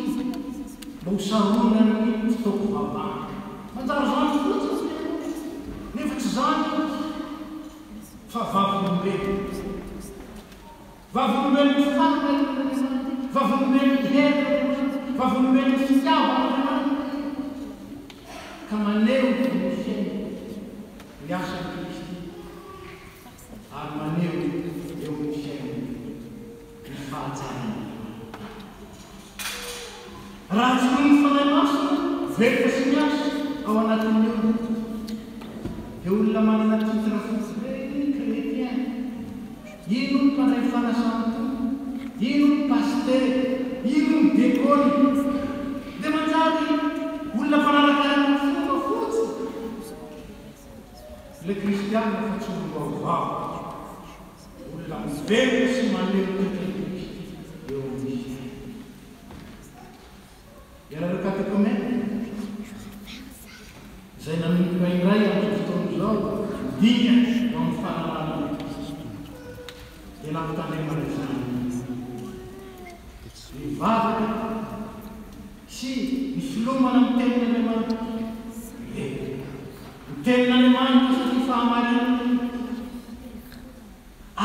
mba ho sarona ny fitaoko vavahana. Manjary zany fotsiny nefa tsy zany fa vavolombelona. Vavolombelona ny fanahy, vavolombelona ny hevitra, vavolombelona ny fitiavana ka maneho ny fiaina ny asan'i Kristy ary maneho eo amin'ny fiaina ny fahatsarana. Raha tsy noho ny fanahy masina velona sy miasa ao anatin'ny olona dia olona manana titre fotsiny chrétien, ino ny mparay fanasana tompo, ino ny paster, ino ny dekôly, dia manjary olona mpanarakarana fomba fotsiny. Le kristiana fa tsy olona vaovao, olona mivelona sy maneho tenin'i Kristy eo amin'ny fiaina. Iarareo katekomena izay nanomboka indray amin'ny fotoana izao, dinya eo amin'ny fahalalana. dia nampitandremana izany mivavaka sy mifilomana amin'ny tenin'Andriamanitra ny tenin'Andriamanitra satria fahamarinana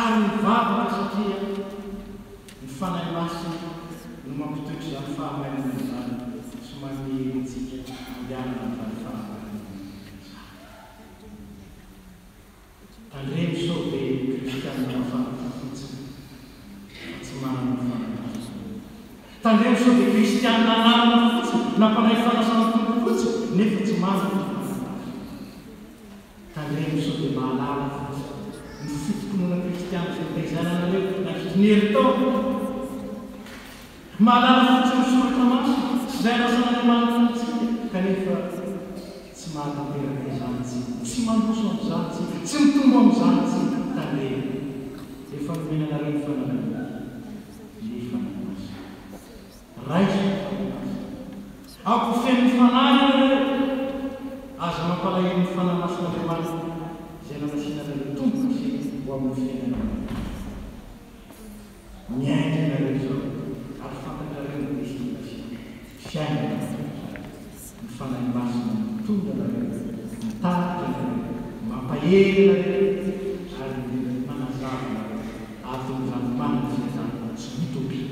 ary mivavaka satria ny fanahy masina no mampitoetra izany fahamarinana izany sy manentsika andianana izany fahamarinana tandremo sao dia kristianina mafanaka fotsiny fa tsy manana mafanaka tandremo sao dia kristianina anarana fotsiny nampanay fanasana tompo fotsiny nefa tsy manana mafanaka tandremo sao dia mahalala fotsiny ny fitokonona kristianina sy taizananareo nakinery tao mahalala fotsiny misoratra masina sy izay rasan'Andriamanitra antsika kanefa tsy mahatanteraka izany tsika tsy mandroso amin'izany tsika tsy mitombo amin'izany tsika tandremo efa nomenanareo ny fananana nefa namasina raisy ako feno fanahy nareo aza mampalahelo ny fanamasin'Andriamanitra izay namasinareo tomboka sy ho amin'ny fiainana miainga nareo zao ary fantanareo ny destina sy fiainana ny fanahy masina mitondra nareo mitarika nareo mampahely nareo ary manazava nareo aton'izany manana izany tsy mitoky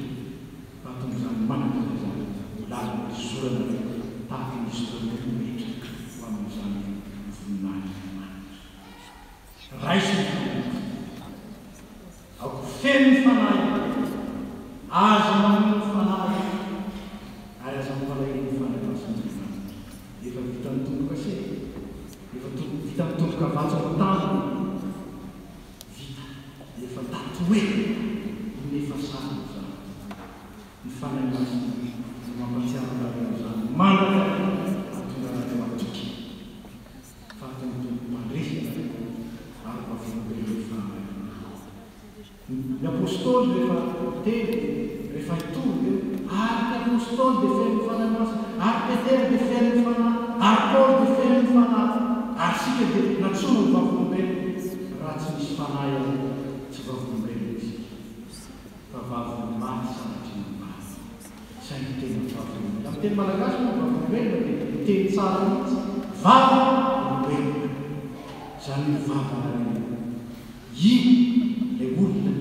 fa aton'izany manana izany lalana sorana nareo tahaka ny sorana rehetra ho amin'izany voninahitra manitra raisy ny fananana ako feno ny fanahy aza mamono ny fanahy ary aza mampalahelo ny fanahy masina efa vita mitomboka se efa vita mitomboka vatsy ao tany vita efa tatoe nefa samy zany ny fanahy masina no mampatsiaro nareo zany manaka atonga nareo atoky fa tombotombo mandresy nareo ary mavolombelony fanahy ny apôstôly rehefa telo rehefa hitory ary ny apôstôly dia feno fanahy masina ary Petera dia feno fanahy ary Paoly dia feno fanahy ary sika dia natsono ny vavolombelona raha tsy misy fanahy ao tsy vavolombelona isika fa vavolomaty sanatry ny maty saingy tena vavolombelona amin'ny teny malagasy moa vavolombelona dia teny tsara mihitsy vavolombelona zany vavanareo io le olona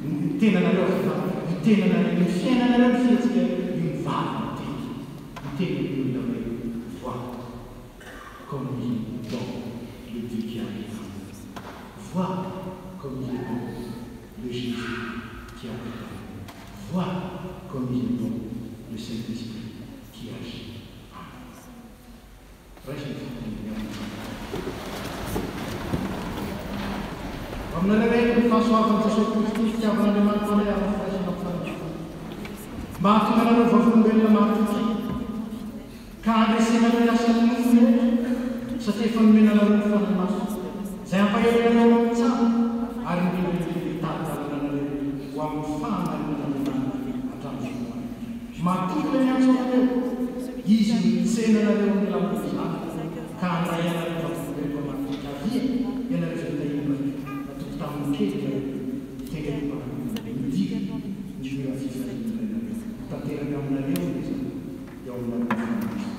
ny tenanareo ny tenanareo ny fiainanareo ny fiatsika io mivava ny teny ny olona hoe vois comme il est bon le Dieu qui arrive vois comme il est bon le Jésus qui arrive vois comme il est bon le Saint-Esprit qui agit reste aminareo ny fahasoavan'i Jesosy Kristy fitiavan'Andriamanitra ilay amin'ny firaisana fanatsoana mahatonga nareo vavolombelona mahatoky ka andresenareo asan'ny nofo rehetra satria efa nomenanareo ny fanahy masina izay ampahelinareo amin'ny tsara ary indrindra tadidalana nareo ho amin'ny fahamarinan'Andriamanitra hatramin'ny zoana mahatoky ilay miantsoanareo izy mitsenanareo amin'ny lamozany ka andray anareo vavolombelona mahatoky avia ianareo zay tahimba tamin'ny kely tegna midika ny fifaliana tanteraka aminareo izy eo aminareo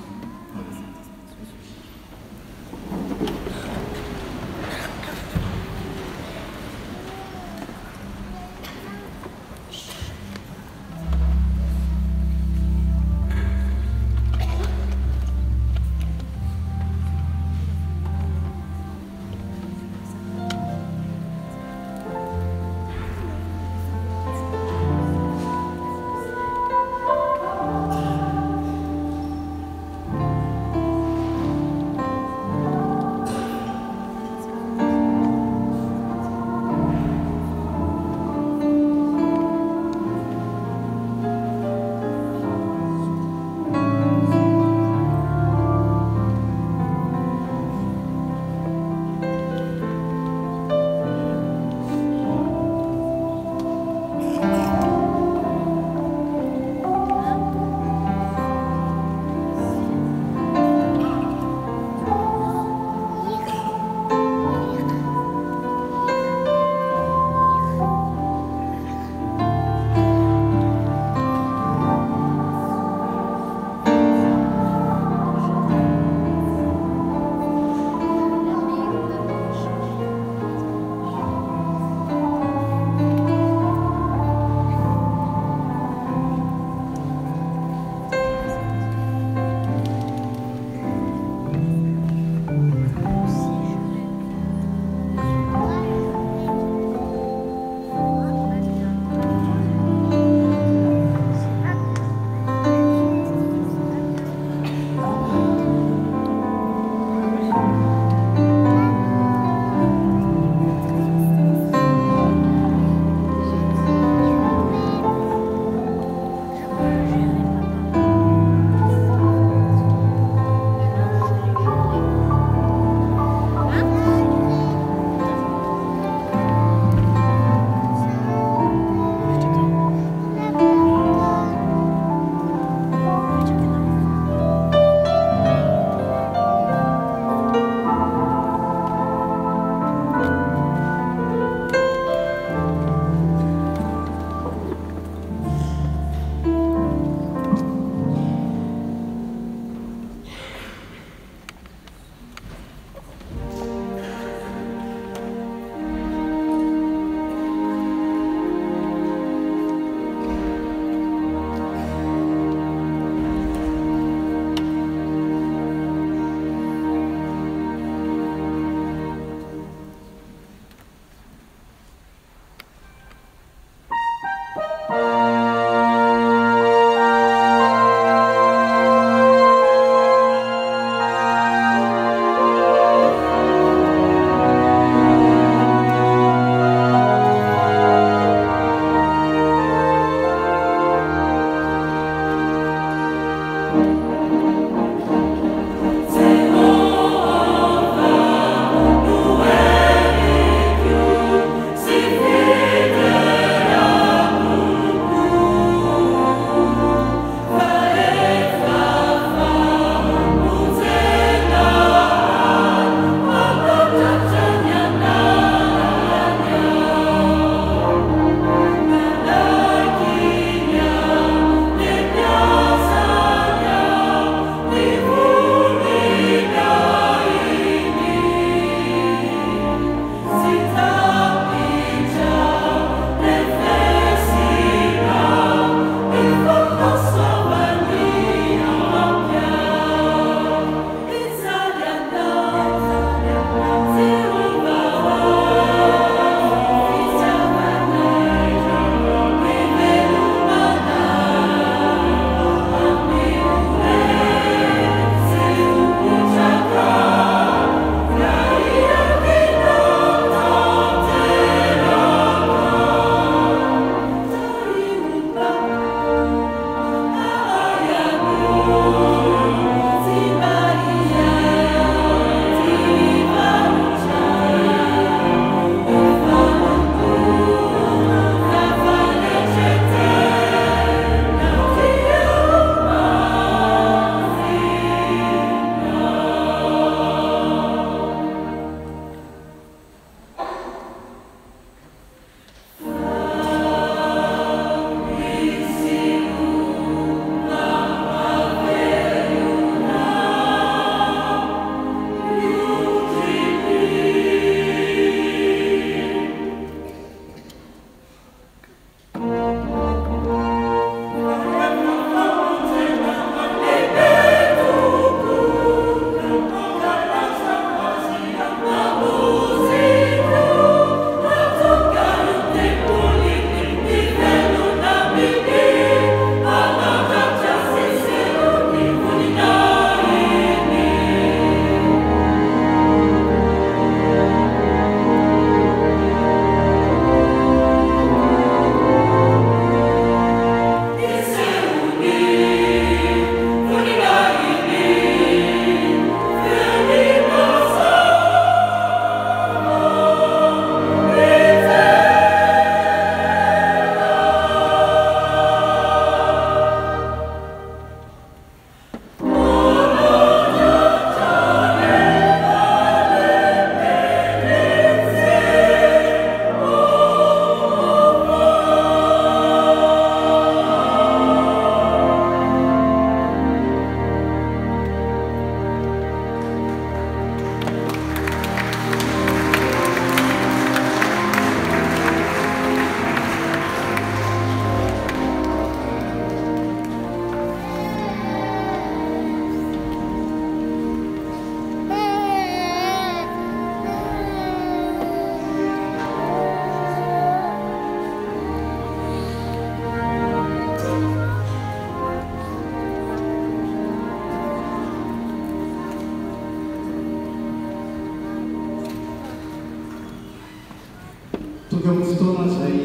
eo amin'ny fotoana izay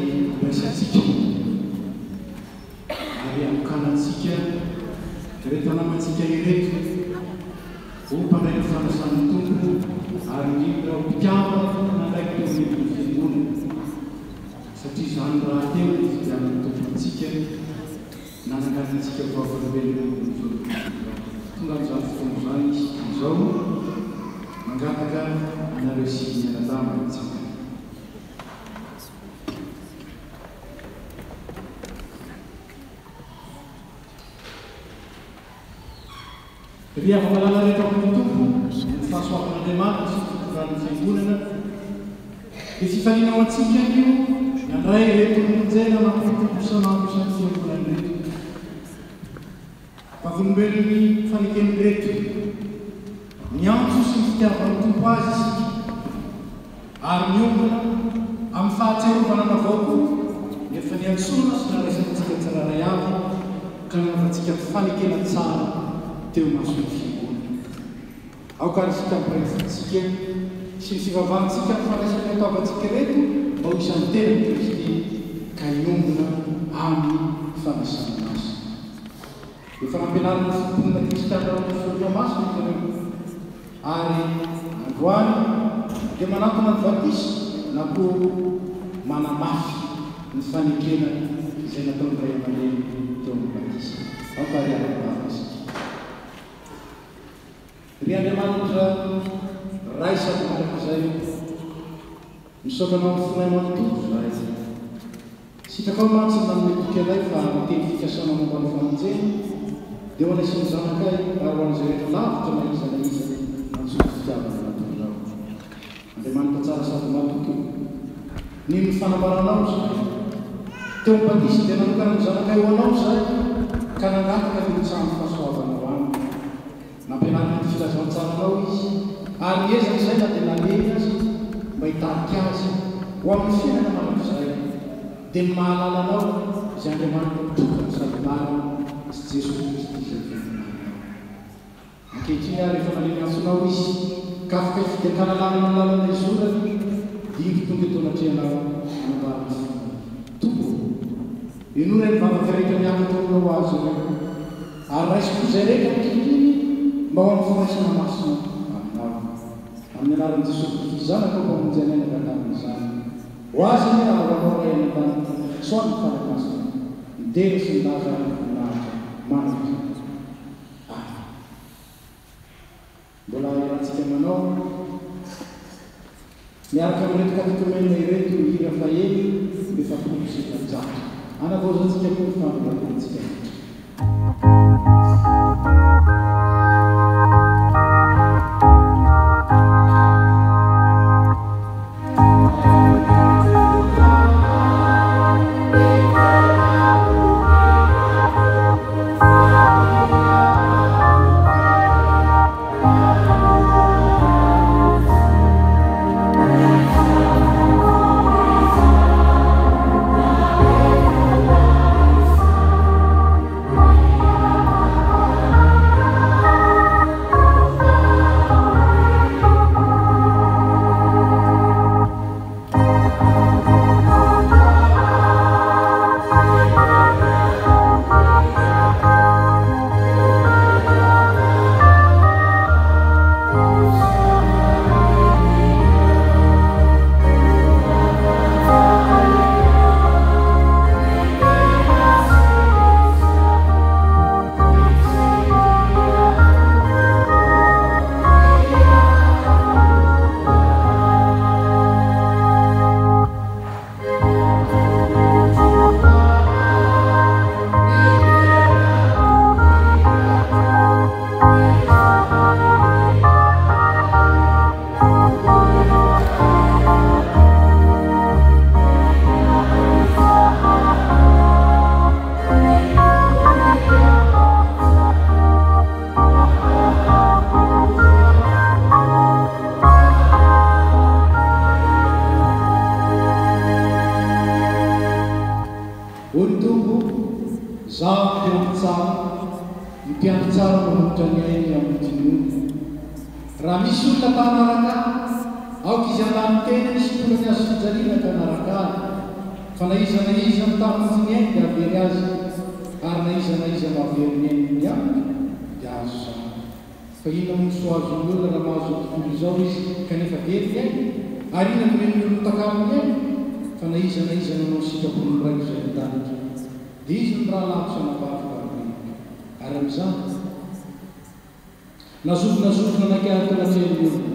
resatsika ary amokanatsika reto namantsika ireto ho mpandray ny fanasan'ny tompo ary indrindra mpitiavana nandraiky teo amin'ny fiangonana satria izany raha tena ny fidian'ny tompontsika nananganantsika vaovolombelona tonga amin'izany fotoana izany izy izao mangataka anareo sy mianadamantsika. Ria fangalana rehetra amin'ny tompo ny fahasoavan'Andriamanitra sy fitondrany fiangonana dia fifaliana ao antsika io andray reto monjena nampitompo isanandro isan'ny fiangonana reto vavolombelony fanekeny reto miantso sy ny fitiavan'ny tompo azy isika ary miombona amin'ny fahatserovana navaoko nefa ny antsona sy naraisanatsika tsiraray avy ka nanaovantsika fanekena tsara teo masony fiangonana aokarisika mpiresantsika sy ny fivavahantsika ny fanaisany ataovantsika reto mba ho isan'ny tena ny Kristy ka iombona amin'ny fanasana azy efa nampianarana fomponana kristiana amin'ny foromamasina izy ary androany dia manatona ny vatisa na ko manamafy ny fanekena izay nataony ray amaleny teo amin'ny vatisa aokarianabavasika ry Andriamanitra raisako mandrakizay misaotra anao amin'ny fonay manontolo zahay sitraka ao mantsy nanome toky anay fa miteny fikasana momba ny famonjena dia ho anaisin'ny zanakay ary ho an'izay rehetra lavitra na iza nantsoko fitiavana anatony zao Andriamanitra tsara sady matoky ny fanambaranao zay teo mibatisa dia nanokana ny zanakay ho anao zay ka nangataka filitsahany fahasoavana ho aminy nampianarina ny filazantsaranao izy ary ezaka izay na dia naleny azy mba hitariky azy ho amin'ny fiainana manakizay dia mahalalanao izay Andriamanitra mitokany sady marina sy Jesosy Kristy izay fiangonana ankehitriny ary rehefa naleny antsonao izy ka afaka hifidiakana lalana ny lalana izorany dia iny tonga eto anatrehanao anambarana tompo inona ny vavakareka miavaka aminao azy ireo ary raisiko izay reka mikitriny mba ho amin'ny fanaisana masina aminao amin'ny anaran'i Jesosy Kristy zanaka mba monjanaina kataminy ho azy ny raha hoanao ray an-danitra soany farakasina midera sy milaza nahatra manaka mbola irantsika manao miaraka amin'reto katikomenina ireto hira fahely efa tompo sy fanjaka anavaozantsika koa ny famolakoantsika raha misy olona mpanaraka aoka izy andany tena sy tolany azy fijaliana ka naraka fa na iza tamin'ny ainy dia avery azy ary na iza mahavery ny aininy aminy dia azo zany fa ina moso azo ny olona raha mahazo tontolo izao izy kanefa very ny ainy ary ina nomeny olo takaminy ainy fa na iza nanao sikapony raiky zay mitanitra dia izy ny raha lavy sanabavika ary amin'izany nazovona nankary tao anatrehany olona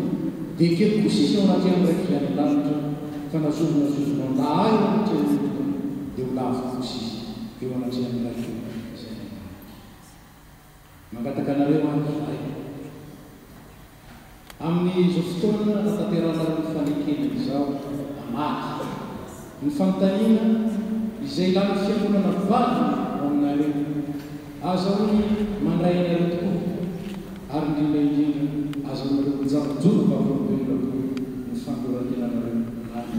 dia kely kosisy ao anatrehany raiky zay mitanitra fa nazovona na ayo anatrehany olona dia ho lavy kosisy eo anatrehany raiky zay mangataka anareo andro zay amin'izao fotoana natanteranareo ny fanekena izao amaty ny fanontaniana izay ilana fiangonana valy ao aminareo azahoany mandray anareo tokoa ary indrindra azahoanareo mijanojoro vavolobelona ny fandorantenanareo any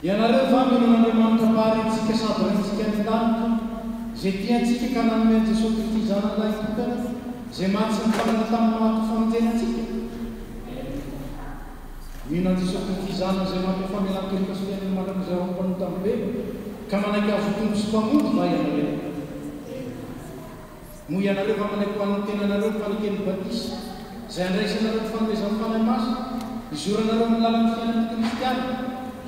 ianareo va minon'andriamanitra paharentsika sady rentsika ny danitra zay tiantsika ka nanome Jesosy Kristy zananay tokana zay matsy nifanana tamin'ny maty famonjenantsika mihinan Jesosy Kristy zanany zay maty famelan-kelika sy fiainany manak'izay ampanoa tamin'ny be ka manaiky azo tombo sy mpamonjy va ianareo moa ianareo va manaiky ho an'ny tenanareo ny fanekeny batisa zay andraisanareo ny fanomezan'ny fanahy masina izoranareo ny lalan'ny fiainan'ny kristiana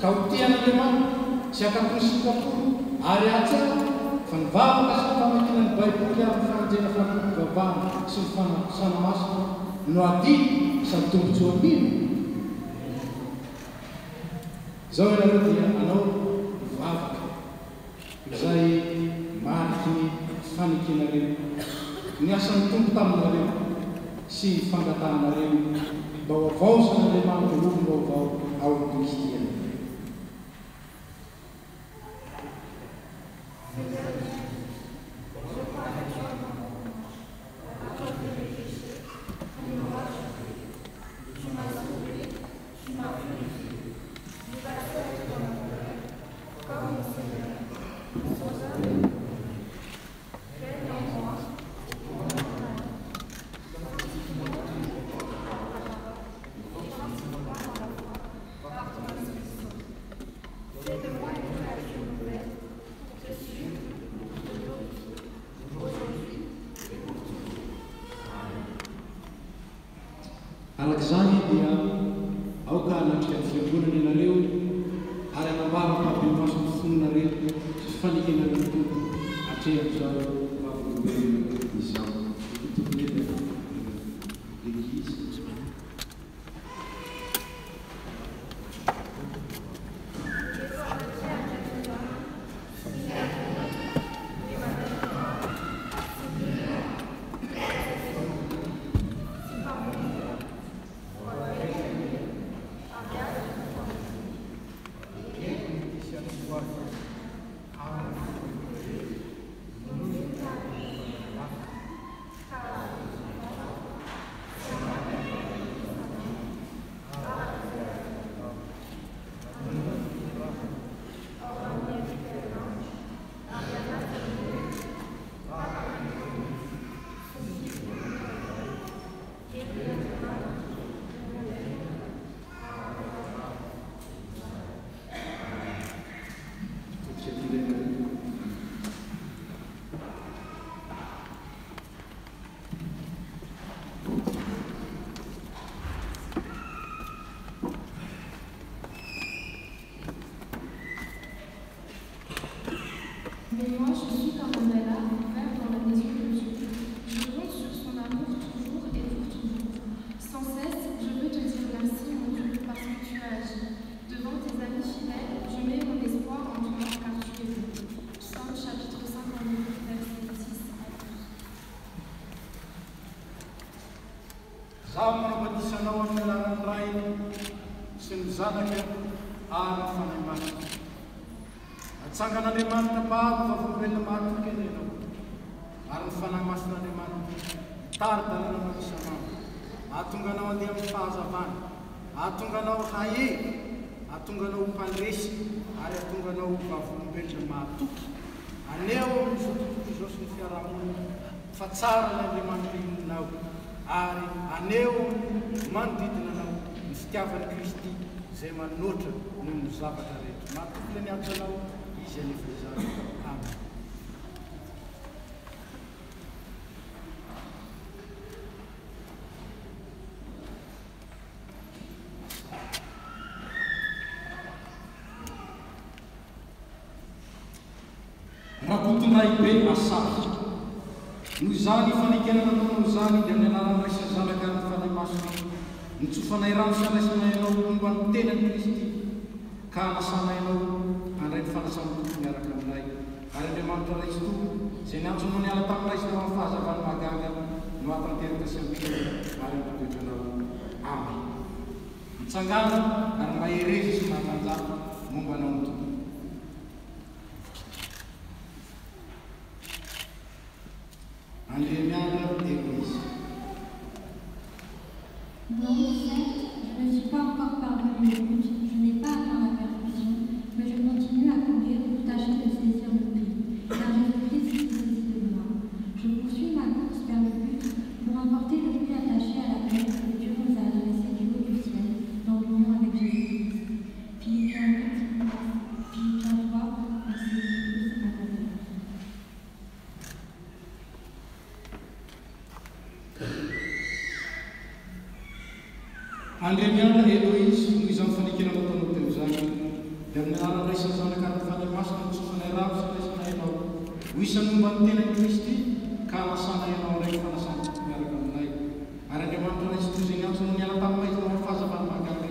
ka ho tian'andriamanitra sy akatony sy kapolo ary atsara fa nivavaka sy nyfamakiana ny baiboly amin'ny famonjena fanompovavahana sy ny fanasana masina no adiny sady tombotsoa ambino izao ianareo dia anao mivavaka izay mariky ny fanekenareo ny asan'ny tombo taminareo sy ny fangatanareo mba ho avao san'andriamanitra olo mba ho avao ao amin'ny kristiana alak'izany dia aoka anatrika ny fiangonana ianareo ary anambara mpabe-maso ny fononareo sy fanekenareo tompo atrehan'izao vavolobelona izao tompony l'Église. Mais moi, je suis comme un malade ouvert dans la maison de Dieu. Je compte sur son amour toujours et pour toujours. Sans cesse, je veux te dire merci, mon Dieu, parce que tu as agi. Devant tes amis fidèles, je mets mon espoir en toi, car tu es bon. Psaume chapitre 52, verset 6 à 12. Zaho manapadisanao amin'ny alanany ray sy ny zanaka ary ny fanahy masina. Atsangan'Andriamanitra pahavo vavolobelona mahatrika ianao ary ny fanahy masin'Andriamanitra taridalana manisanao ahatonga anao andeha amin'ny fahazavana ahatonga anao hahery ahatonga anao ho mpandresy ary ahatonga anao ho vavolobelona olombelona mahatoky aneo am'izao tontolo izao sy ny fiarahamonina fa tsara ny Andriamanitra ininao ary aneo manodidina anao ny fitiavany Kristy izay manoatra noho ny zavatra rehetra. Mahatoky le niatso anao izy anefa izany. Amen. Rakotonay be asahy noho izany fanekena nataonao izany dia amin'ny anarany Ray sy ny Zanaka ary ny fanahy masina nitsofanay rano sy andraisanay ianao momba ny tenany Kristy ka anasana ianao handray ny fanasana toko miaraka aminay ary Andriamanitra Ray sy Toko izay niantsonao niala taminay sy tao amin'ny fahazavany mahagaga no atanteraka sy ampirana ary mitoetranao. Amen. Mitsangana ary maherezy sy mahatanjaka momba anao ny tompoko. Non, certes, je ne suis pas encore parvenu au but, je n'ai pas atteint la perfection, mais je continue à courir pour tâcher de saisir le but, car Jésus-Christ qui réside de moi. Je poursuis ma course vers le but pour emporter le but attaché à la paix que Dieu nous a adressé du haut du ciel dans l'union avec Jésus-Christ. Philippiens 8, Philippiens 3, verset 12 à 14. Andriamiana Eloïse noho izany fanekena nataonao teo izany dia amin'ny anarany Ray sy ny Zanaka ary ny fanahy masina nitsofanay rano sy andraisanay ianao ho isan'ny momba ny tenany Kristy ka anasana ianao indray ny fanasana toko miaraka aminay ary Andriamanitra Ray sy Toko izay niantsonao niala taminay tao amin'ny fahazavany mahagaga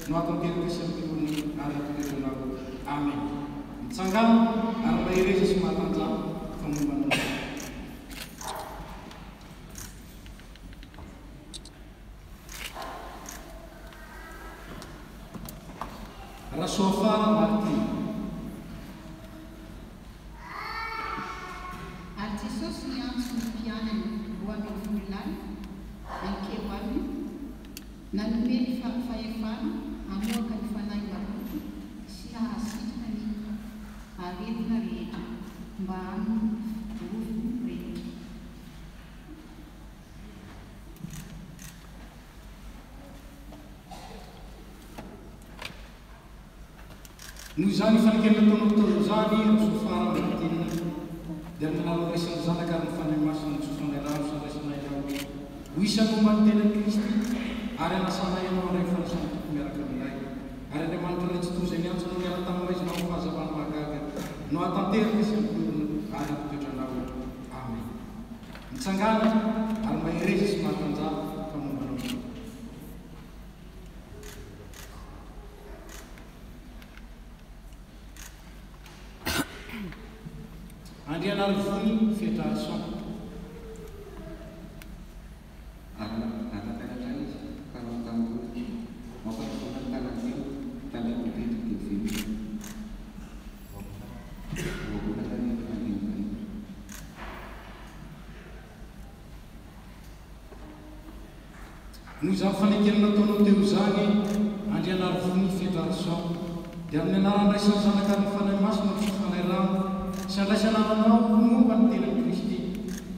no atanteraka sy ampirony ary atoetranao. Amen. Mitsangana ary maherezy sy mahatanjaka fa momba anao. Rasoafara Martina. Ary Jesosy niantso ny mpianany roa ambin'ny folonany ankeo aminy nanome ny fahefana hamoaka ny fanahy maloto sy hahasitrana ny aretina rehetra mba amin'ny rovo rehetra. Noho izany fanekena nataonao teo izany Rasoafara Martina dia amin'ny anarany Ray sy ny Zanaka ary ny fanahy masina nitsofanay rano sy andraisanay ianao ho isan'ny momba ny tenany Kristy ary anasana ianao indray ny fanasana toko miaraka aminay ary Andriamanitra Ray sy Toko izay niantsonao niala taminay sy nao amin'ny fahazavany mahagaga no atanteraka sy ampirona ary ampitoetranao. Amen. Mitsangana ary maherezy sy mahatanjaka fa momba anao. Andriana Rivony Fédération. Noho izany fanekena nataonao teo izany Andriana Rivony Fédération dia amin'ny anarany Ray sy ny Zanaka ary ny fanahy masina nitsofanay rano sy andraisana anao momba ny tenany Kristy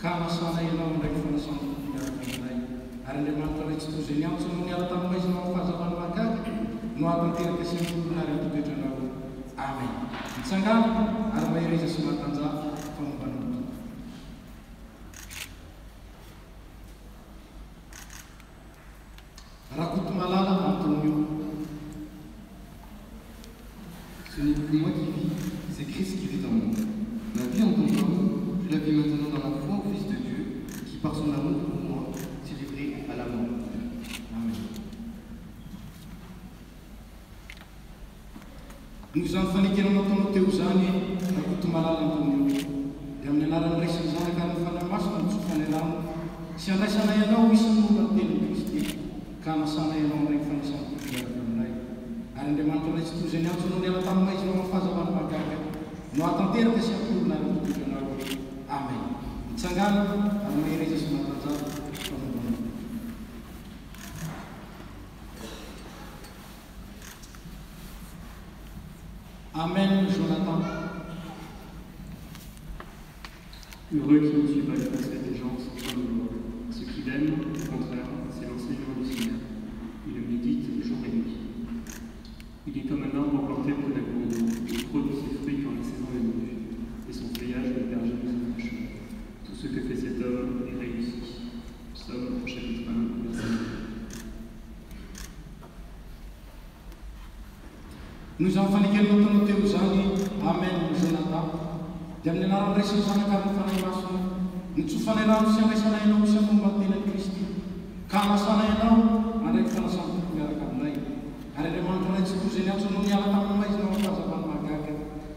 ka anasana ianao indray ny fanasana toko miaraka aminay ary Andriamanitra Ray sy Toko izay niantsonao niala taminay sy nao amin'ny fahazavany mahagaga no atanteraka sy ampirona ary ampitoetranao. Amen. Mitsangana ary maherezy sy mahatanjaka fa momba anao. Rakotomalala Antonio. Ce n'est plus moi qui vis, c'est Christ qui vit en moi. Ma vie en tant qu'homme, je la vis maintenant dans la foi au Fils de Dieu, qui par son amour pour moi s'est livré à la mort. Amen. Noho izany fanekena nataonao teo izany Rakotomalala Antonio dia amin'ny anarany Ray sy ny Zanaka ary ny fanahy masina nitsofanay rano sy andraisana ianao isan'ny momba ny tenany Kristy ka anasana ianao indray ny fanasana toko miaraka aminay ary Andriamanitra Ray sy Toko izay niantsonao niala taminay sy nao amin'ny fahazavany mahagaga no atanteraka sy ampirona ary ampitoetranao. Amen. Mitsangana ary maherezy sy mahatanjaka fa momba anao. Amen. Jonathan. heureux qui ne suit pas les conseils des gens sans fin de gloire. Ce qu'il aime, au contraire, c'est l'enseignement du Seigneur. Il le médite jour et nuit. Il est comme un arbre planté près d'un cours d'eau. Il produit ses fruits quand la saison est venue, et son feuillage ne perd jamais son fraîcheur. Tout ce que fait cet homme est réussi. Psaume chapitre 1, verset 9. Nous en fanikelno tono teo zany amen zanata dia amin'ny anarany raisiny zanaka ny fanay masina nitsofanay rano sy andraisana ianao sy momba ny tenan'i Kristy ka anasana ianao andraiky fanasana toko miaraka aminay ary Andriamanitra ray tsy toy izay niantso no niala tamin'ny maizina ao fahazavany mahagaga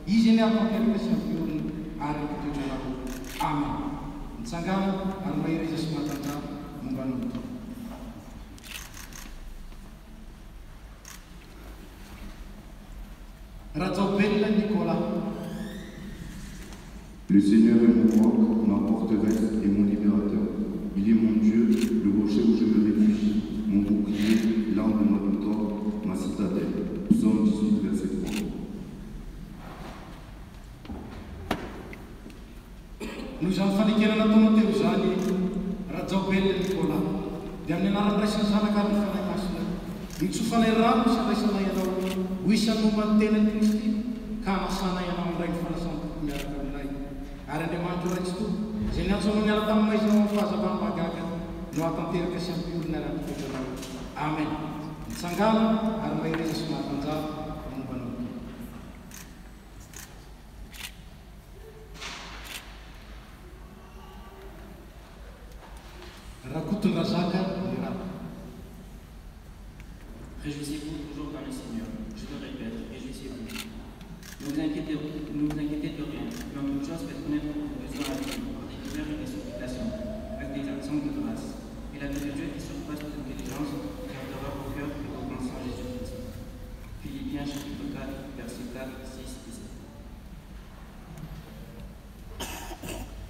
izy ny atanteraka sy ampioriny ary mpitoetranao amen nitsangana ary mahireza sy mahatanjara momba anao. Le Seigneur est mon roc, ma forteresse et mon libérateur. Il est mon Dieu, le rocher où je me réfugie, mon bouclier, l'arme de ma victoire, ma citadelle. Psaume 18, verset 3. Nous en fanikelana tono teo zany Rajabel Nicolas dia amin'ny anarany raisiny zanaka ny fanay masina nitsofanay rano sy andraisana ianao ho isan'ny momba ny tenan'i Kristy ka anasana ianao amin'ray ny fanasana toko miaraka aminay ary Andriamanitra ray tsy toy izay niantso no niala tamin'ny maizina ao amin'ny fahazavany mahagaga no atanteraka sy ampiorina ary ampitoetranao amen nitsangana ary mahireza sy mahatanjara momba anao. Réjouissez-vous toujours dans le Seigneur. Je le répète, réjouissez-vous. Ne vous inquiétez de rien, mais en toute chose faites connaître vos besoins à Dieu par des prières et des supplications, avec des actions de grâce. Et la paix de Dieu qui surpasse toute intelligence gardera vos cœurs et vos pensées en Jésus-Christ. Philippiens chapitre 4, versets 4, 6 et 7.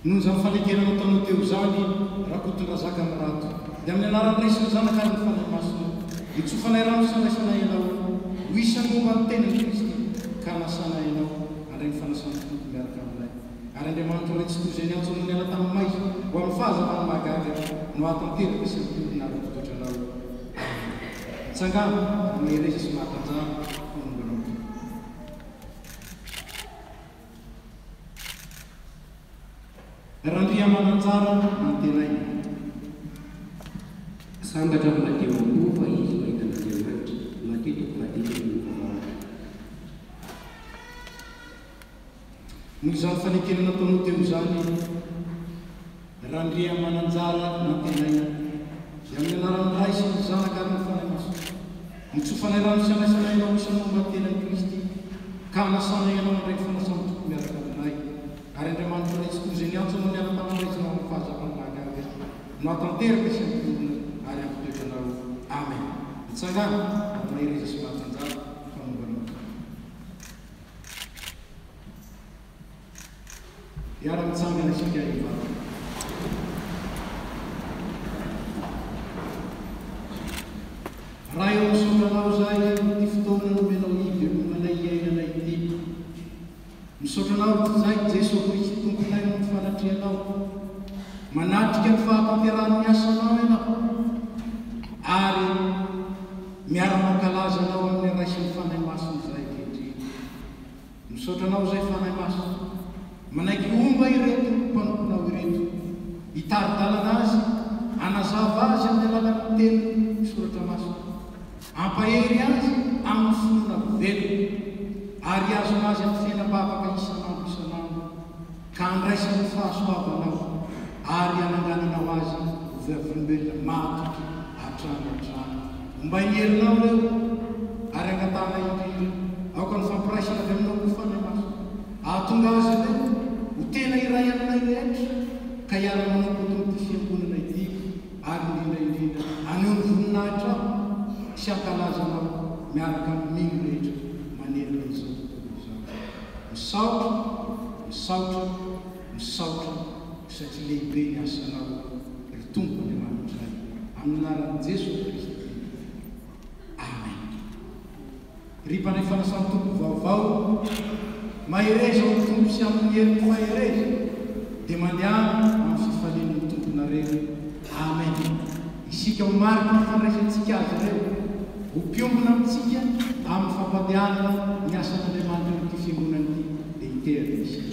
Nous en fanikelana tono teo zany rakotondrazaka amin'ny rato dia amin'ny anarany raisiny zanaka ny fanay masina nitsofanay rano sy andraisana ianao ho isan'ny momba ny tenan'i Kristy ka anasana ianao andray ny fanasana toko miaraka aminay ary Andriamanitra ray tsy toy izay niantso no niala tamin'ny maizina ho amin'ny fahazavany mahagaga no atanteraka sy ampiorina ary mpitoetranao nitsangana mahireza sy mahatanjara mombanao. Randria mananjara mantenay sambatra mateo amboa fa izy mahita n'Andriamanitra matetika matetika ny favaratra. Noho izany fanekenana ataonao teo zany randria mananjara mantenay dia amin'ny anaran'ny ray sy ny zanaka ary ny fanay masina nitsofanay rano sy andraisana ianao isan'ny momba ny tenan'i Kristy ka anasana ianao ndraiky fanasana toko miaraka aminay ary Andriamanitra ray tsy toy izay niantso no niala tamin'ny maizina ao amin'ny fahazavany mahagaga no atanteraka sy ampiorina ary ampitoetranao amen nitsangana ary mahireza sy mahatanjara fanombanao. Iara-mitsangana isika ivava. Raha eo misotranao zay ty fotoana nomenao ivy manay iainanay ity misotranao zay Jesosy Kristy tomponay no mifanatrianao manatrika ny fahatanterahany asanao ianao ary miara-mankalazanao amin'ny ray sy ny fanay masina zay kehitriny misotranao zay fanay masina manaiky omba ireto mpanomponao ireto hitaridalana azy anazava azy amin'ny alalan'ny teny misoratra masina ampahery azy amin'ny finoana velona ary azona azy amin'ny fiainam-bavaka isanandro ka andraisany fahasoavanao ary anangananao azy hovelombelona matoky hatrano mba hierinao reo ary angatana indrindra aoka ny fampiraisana avy aminao ko fanay masina ahatonga azy reo ho tena iray aminay rehetra ka hiara-manompo tomty fiangonana ity ary indrindra aneo ny voninahitra aho sy ankalazanao miaraka amin'igny rehetra manerana izao tontolo izao misaotra satria lehibe ny asanao ry tompo Andriamanitra zay amin'ny anaran'i Jesosy Kristy amen. Ry mpanay fanasany tompo vaovao mahireza ho tompo sy amin'ny herin'ny fahereza dia mandiana amin'ny fifalian'ny tomponareo. Amen. Isika ho mariky ny fandraisantsika azy ireo ho mpiombona amintsika amin'ny fampadianana ny asan'Andriamanitra nyity fiangonana ity dia hiterina isika.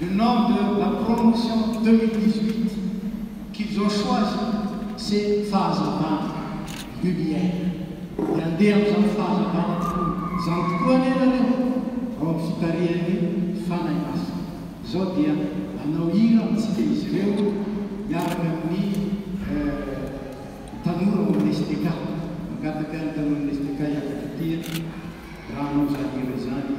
Le nom de la promotion 2018 qu'ils ont choisi, c'est Fazabana Lumière. Et en disant Fazabana, j'en connais le nom, Fitariani, Fanaimas. Zodia, Anoïra, Tzitezreu, Yarmani, Tanuro, Nesteka, Gatakan, Tanuro, Nesteka, Yakatia, Ramos, Adirezani,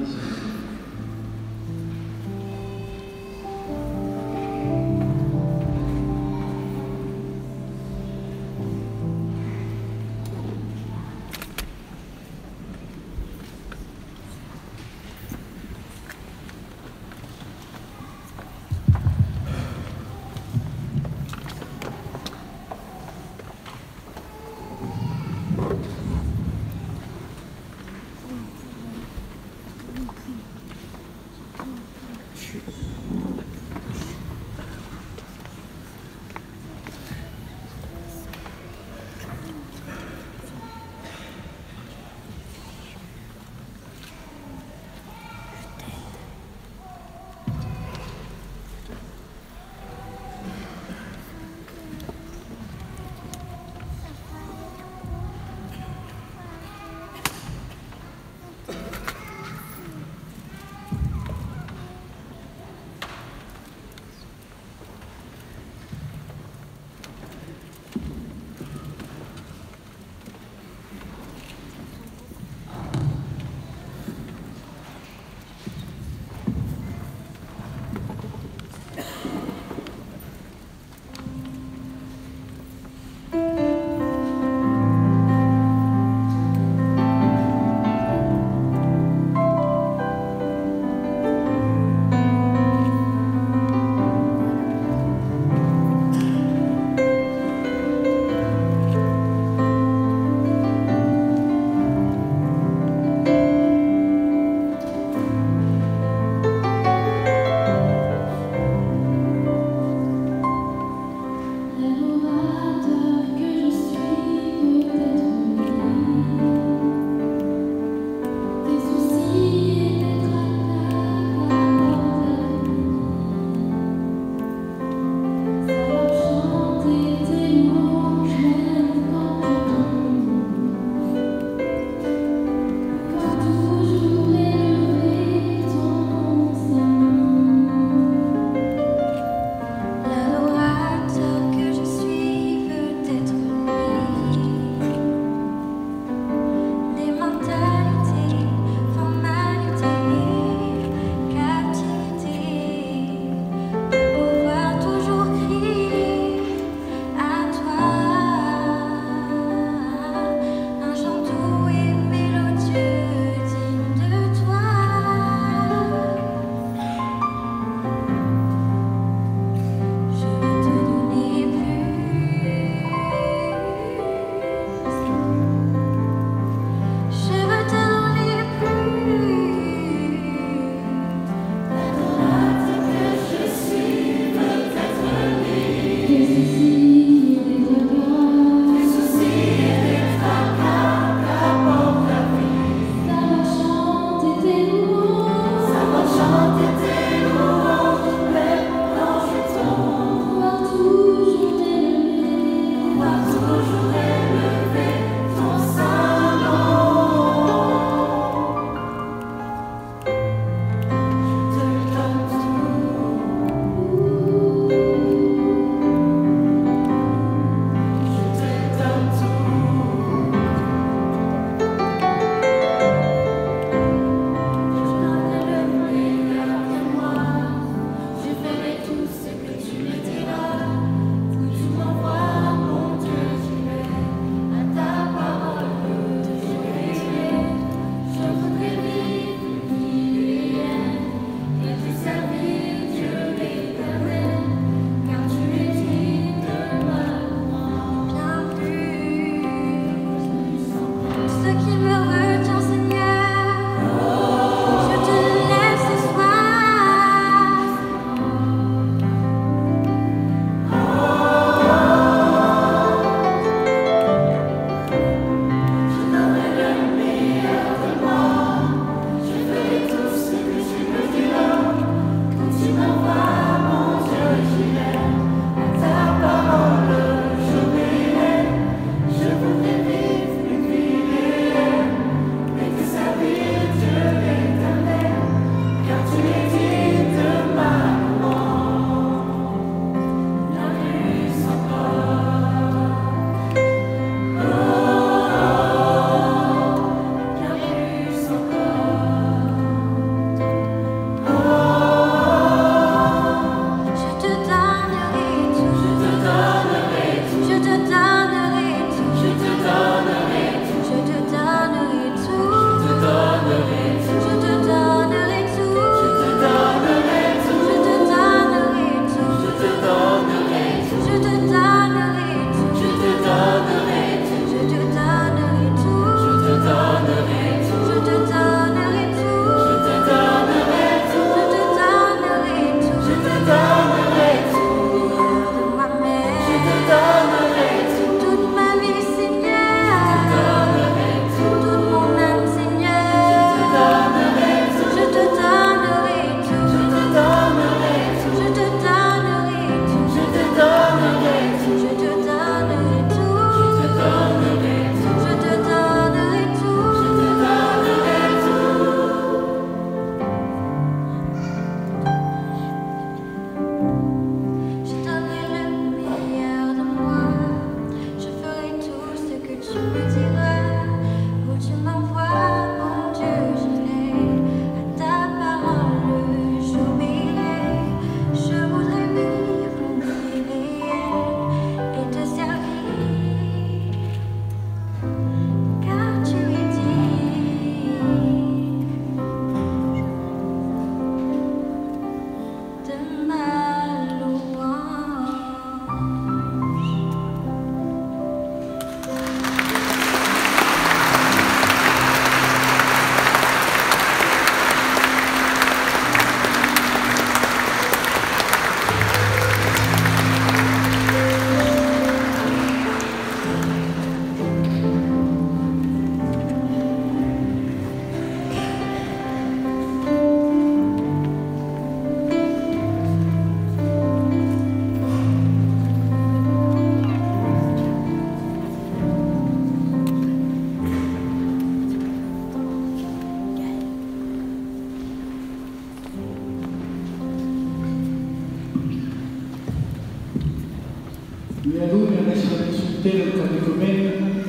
catecumen,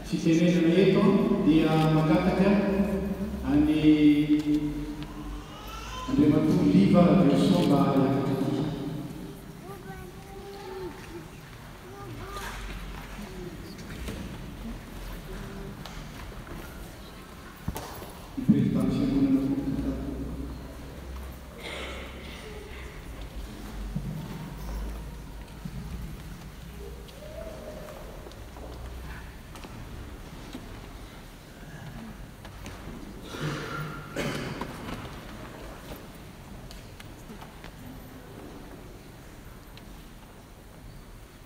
si tenete lieto di Magataka, andremo tu liva del somba alla cattiva. Il presidente non lo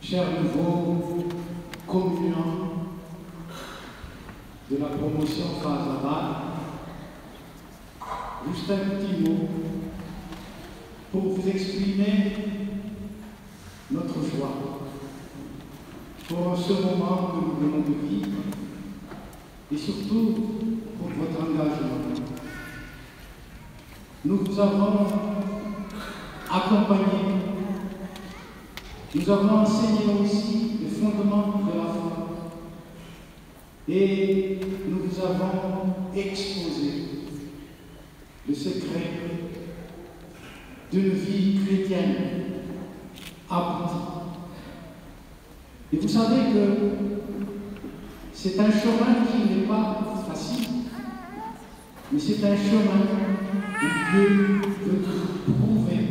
Chers nouveaux communiants de la promotion Khazabad, juste un petit mot pour vous exprimer notre joie pour ce moment que nous venons de vivre et surtout pour votre engagement. Nous vous avons accompagné. Nous avons enseigné aussi les fondements de la foi et nous vous avons exposé le secret d'une vie chrétienne aboutie. Et vous savez que c'est un chemin qui n'est pas facile, mais c'est un chemin où Dieu veut vous prouver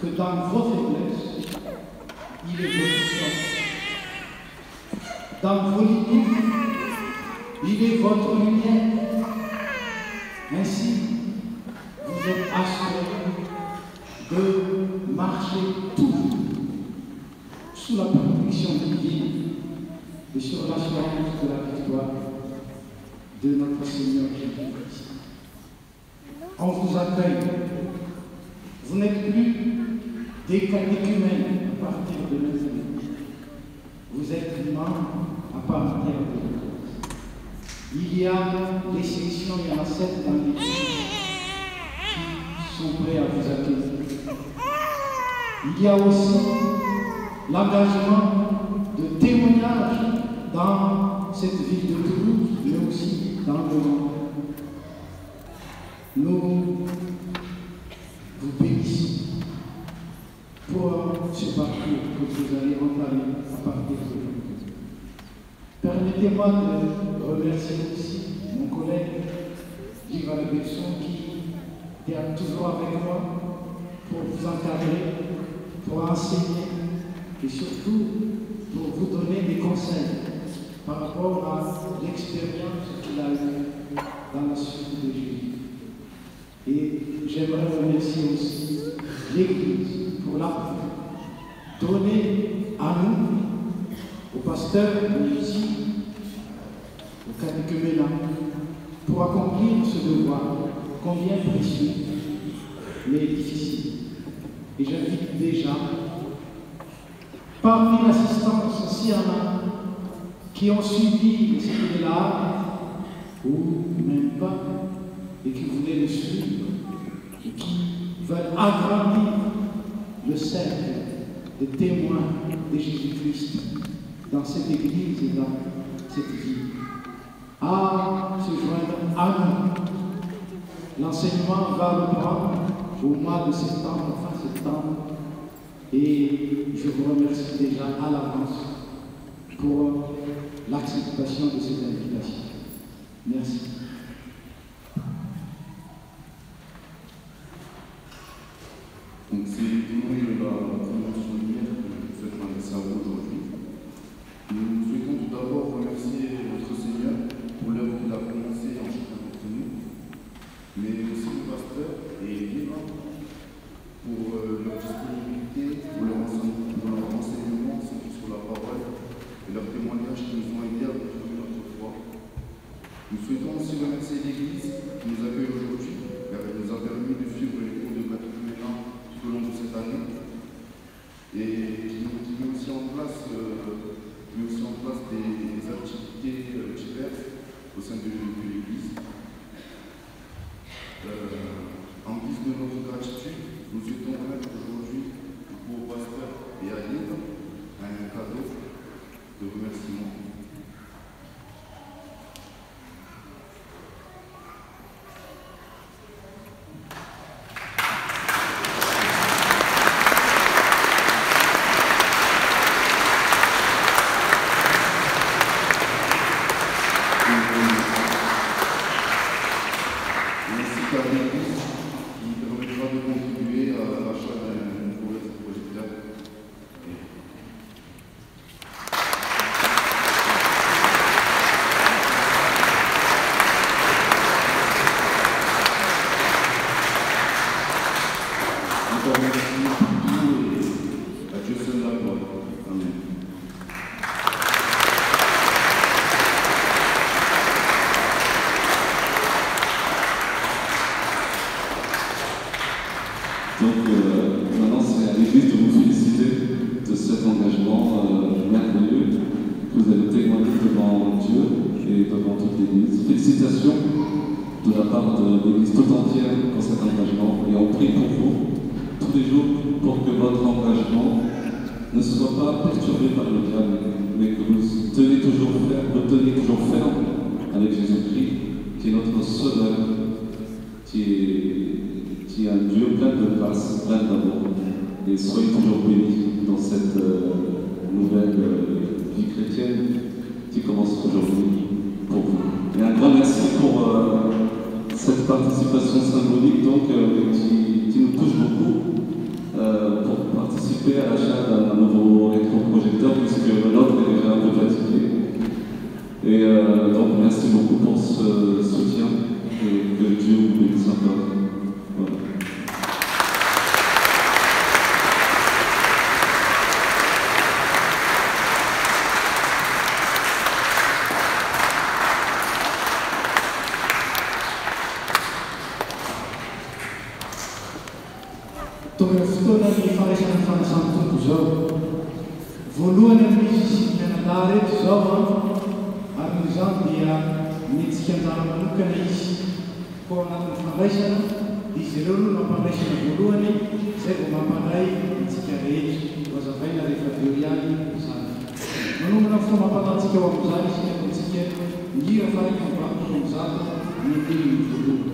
que dans vos faiblesses, il est votre force. Dans vos limites, il est votre lumière. Ainsi, vous êtes assurés de marcher toujours sous la protection divine et sur l'assurance de la victoire de notre Seigneur Jésus-Christ. On vous accueille. Vous n'êtes plus des catéchumènes à partir de maintenant. Vous êtes membres à partir de l'Église. Il y a des sections, il y en a 7 dans l'Église qui sont prêts à vous accueillir. Il y a aussi l'engagement de témoignage dans cette ville de Toulouse, mais aussi dans le monde. Nous vous bénissons pour ce parcours que vous allez entamer à partir d'aujourd'hui. Permettez-moi de remercier aussi mon collègue Yves Albesson qui est toujours avec moi pour vous encadrer, pour enseigner et surtout pour vous donner des conseils par rapport à l'expérience qu'il a eue dans la suite de Jésus. Et j'aimerais remercier aussi l'Église pour l'appui donné à nous, aux pasteurs, mais aussi aux catéchumènes, pour accomplir ce devoir combien précieux, mais difficile. Et j'invite déjà, parmi l'assistance, s'il y en a qui ont suivi les séries de l'art, ou même pas, et qui voulaient le suivre, et qui veulent agrandir le cercle de témoins de Jésus-Christ dans cette église et dans cette vie, à se joindre à nous. L'enseignement va reprendre au mois de septembre, fin septembre, et je vous remercie déjà à l'avance pour l'acceptation de cette invitation. Merci. Donc c'est témoigner la promotion lumière que je souhaite m'adresser à vous aujourd'hui. Nous souhaitons tout d'abord remercier notre Seigneur pour l'œuvre qu'il a commencée en chacun d'entre nous, mais aussi le pasteur et Viva pour leur disponibilité, pour leur enseignement centré sur la parole et leurs témoignages qui nous ont aidés à continuer notre foi. Nous souhaitons aussi remercier l'Église qui nous accueille aujourd'hui, car elle nous a permis de suivre les cours de catéchuménat tout au long de cette année et qui met aussi en place des activités diverses au sein de l'Église. En guise de notre gratitude, nous souhaitons remettre aujourd'hui au pasteur et à l'île un cadeau et devant toute l'Église. Félicitations de la part de l'Église tout entière pour cet engagement et on prie pour vous tous les jours pour que votre engagement ne soit pas perturbé par le diable, mais que vous teniez toujours ferme avec Jésus-Christ, qui est notre Sauveur, qui est un Dieu plein de grâce, plein d'amour. Et soyez toujours bénis dans cette nouvelle vie chrétienne qui commence aujourd'hui pour vous. Et un grand merci pour cette participation symbolique donc, qui nous touche beaucoup pour participer à l'achat d'un nouveau rétroprojecteur puisque le nôtre est déjà un peu fatigué. Et donc merci beaucoup pour ce soutien et que Dieu vous bénisse encore. Voilà. Tokony fotoana ny faraisana fanasany tompo zao voalohany amin'izy sipianadahy reto zao ary nyzany dia mitsika anjara manokana izy ko anatin'ny fandraisana izy ireo no mampandraisana voalohany zay vao mampandray mitsika rehetra vazavaina rehefa veo ihany zany manombona fomba mampanantsika ao amin'izany isika mitsika ngira fa mibako amin'izany ny teniny voalohany.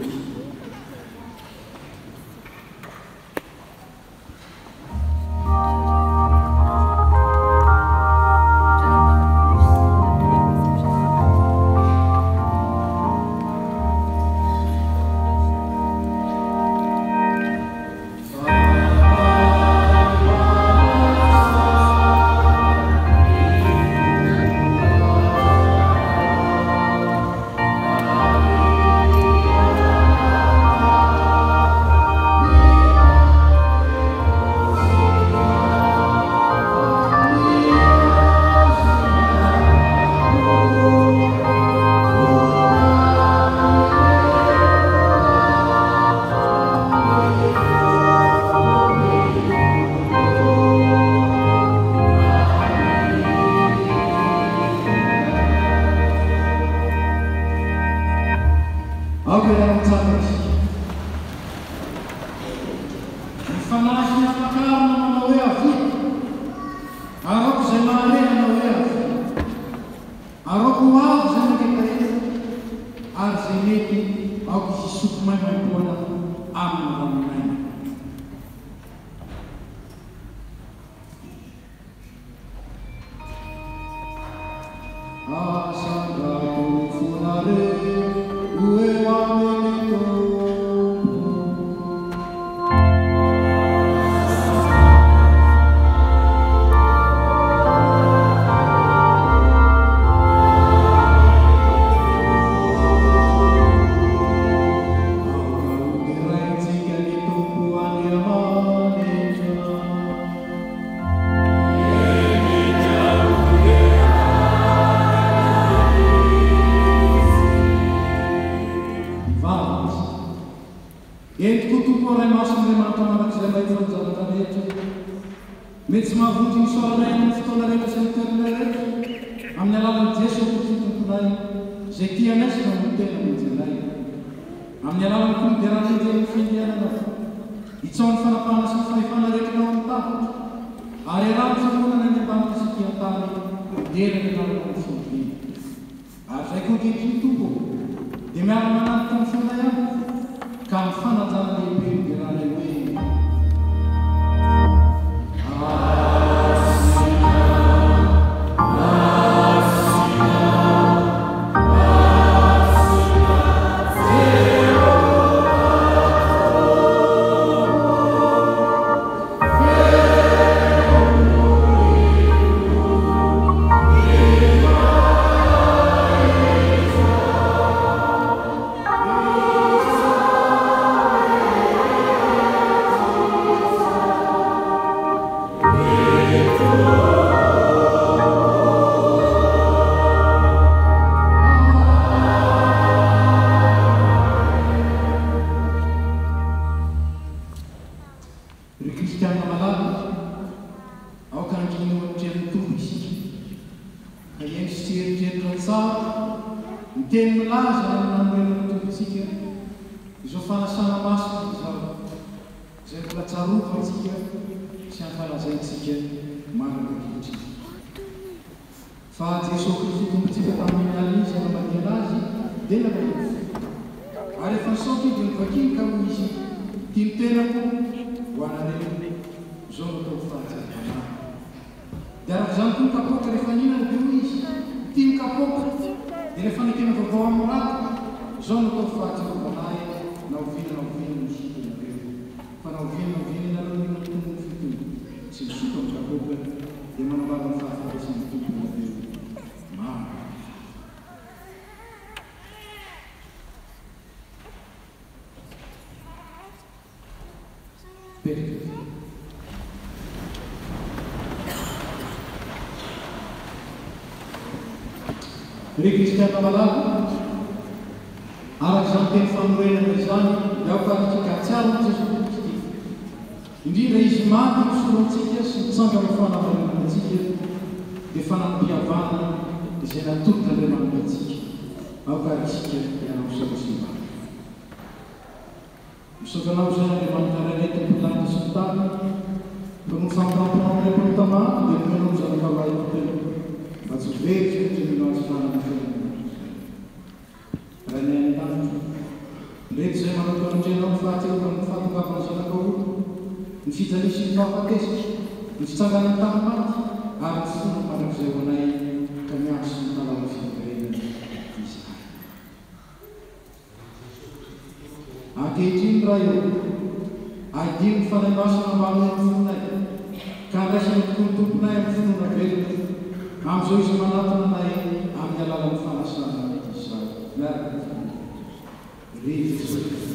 miteny milaza namorenatombontsika izao fanasana masina zao zay mbola tsarofa antsika sy anfalazaintsika manakakivitry fa Jesosy Kristy tompontsika tamin'ny aly izy anamandiana azy dia nakaifo ary efa nisaoky dia nivakiny ka misy tia mitenako ho anareo zao no atao fahatsarana dia arak'izany koa kapoka rehefa ninana dia hoy izy tia mikapoka dia rehefa nakena vaovao amin'ny rato zao no atao fahatsaranahy na oviana misotona fa na oviana nareo ny tomony fitony sy misoto amin'ny kapoka dia manambara ny fahafatesany tompony aveo mama Ry kristiana malaky arak'izany teny fanorenana izany aokaritsika tsara ny Jesosy Kristy indrindra izy maty misoloantsika sy mitsanga amin'ny fanavaranantsika dia fanampiavana izay natolotr'Andriamanitra antsika aokaritsika ianao sarosimba misaokanao izay Andriamanitra rarety mpilanta sy mitany fa no fampiramponao repotamana dia nomenao zanakavahytotelo mba tsy very tsy minao azy fanana raha ny an-tanitra ndreky izay manatoanandrenao fahatsehoko amin'ny fahatongavana zanak'aolo ny fijanisy ny fahafatesitra ny fitsangana ny tany maty ary ny fona marak'izay ho anay ka miaro sy mitalana fiverenana izy ankehitriny raha eo aidiny ny fanay masina ambany amin'ny fonay ka andraisany tokoa ny tomponay amin'ny fonona velona amin'izao izy manatona anay amin'ny alalan'ny fanasana izao miaraka rivotra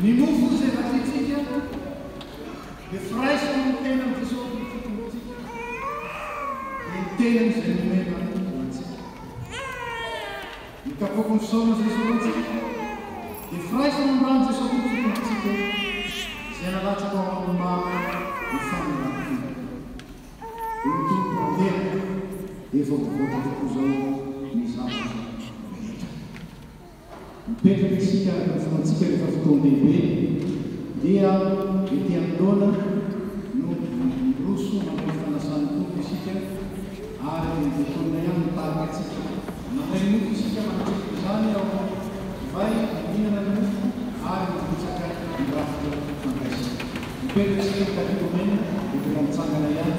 Ny mofo izay vatritsika dia firaisana ny tena ny Jesosy ny fitonotsika dia ny tena izay nomena antsika. Ny kapoaka ny fisaona Jesosy antsika dia firaisana ny rano Jesosy ny fitonotsika izay nalatsaka ao amin'ny mama ny faminarana. Ny tompo andena efa vovoatra toko izao ny zavatra. Mipetraka isika fantsika rehefa fotoan-dehibe dia ety anoloana no miroso manao fanasany tompo isika ary ny fotoana ihany mitarika atsika. Manay mofo isika manatsika izany ao vai mihinana ny mofo ary mibitsaka mirafitra fandraisana. Mipetraka isika mitakitomena dia mitsangana ihany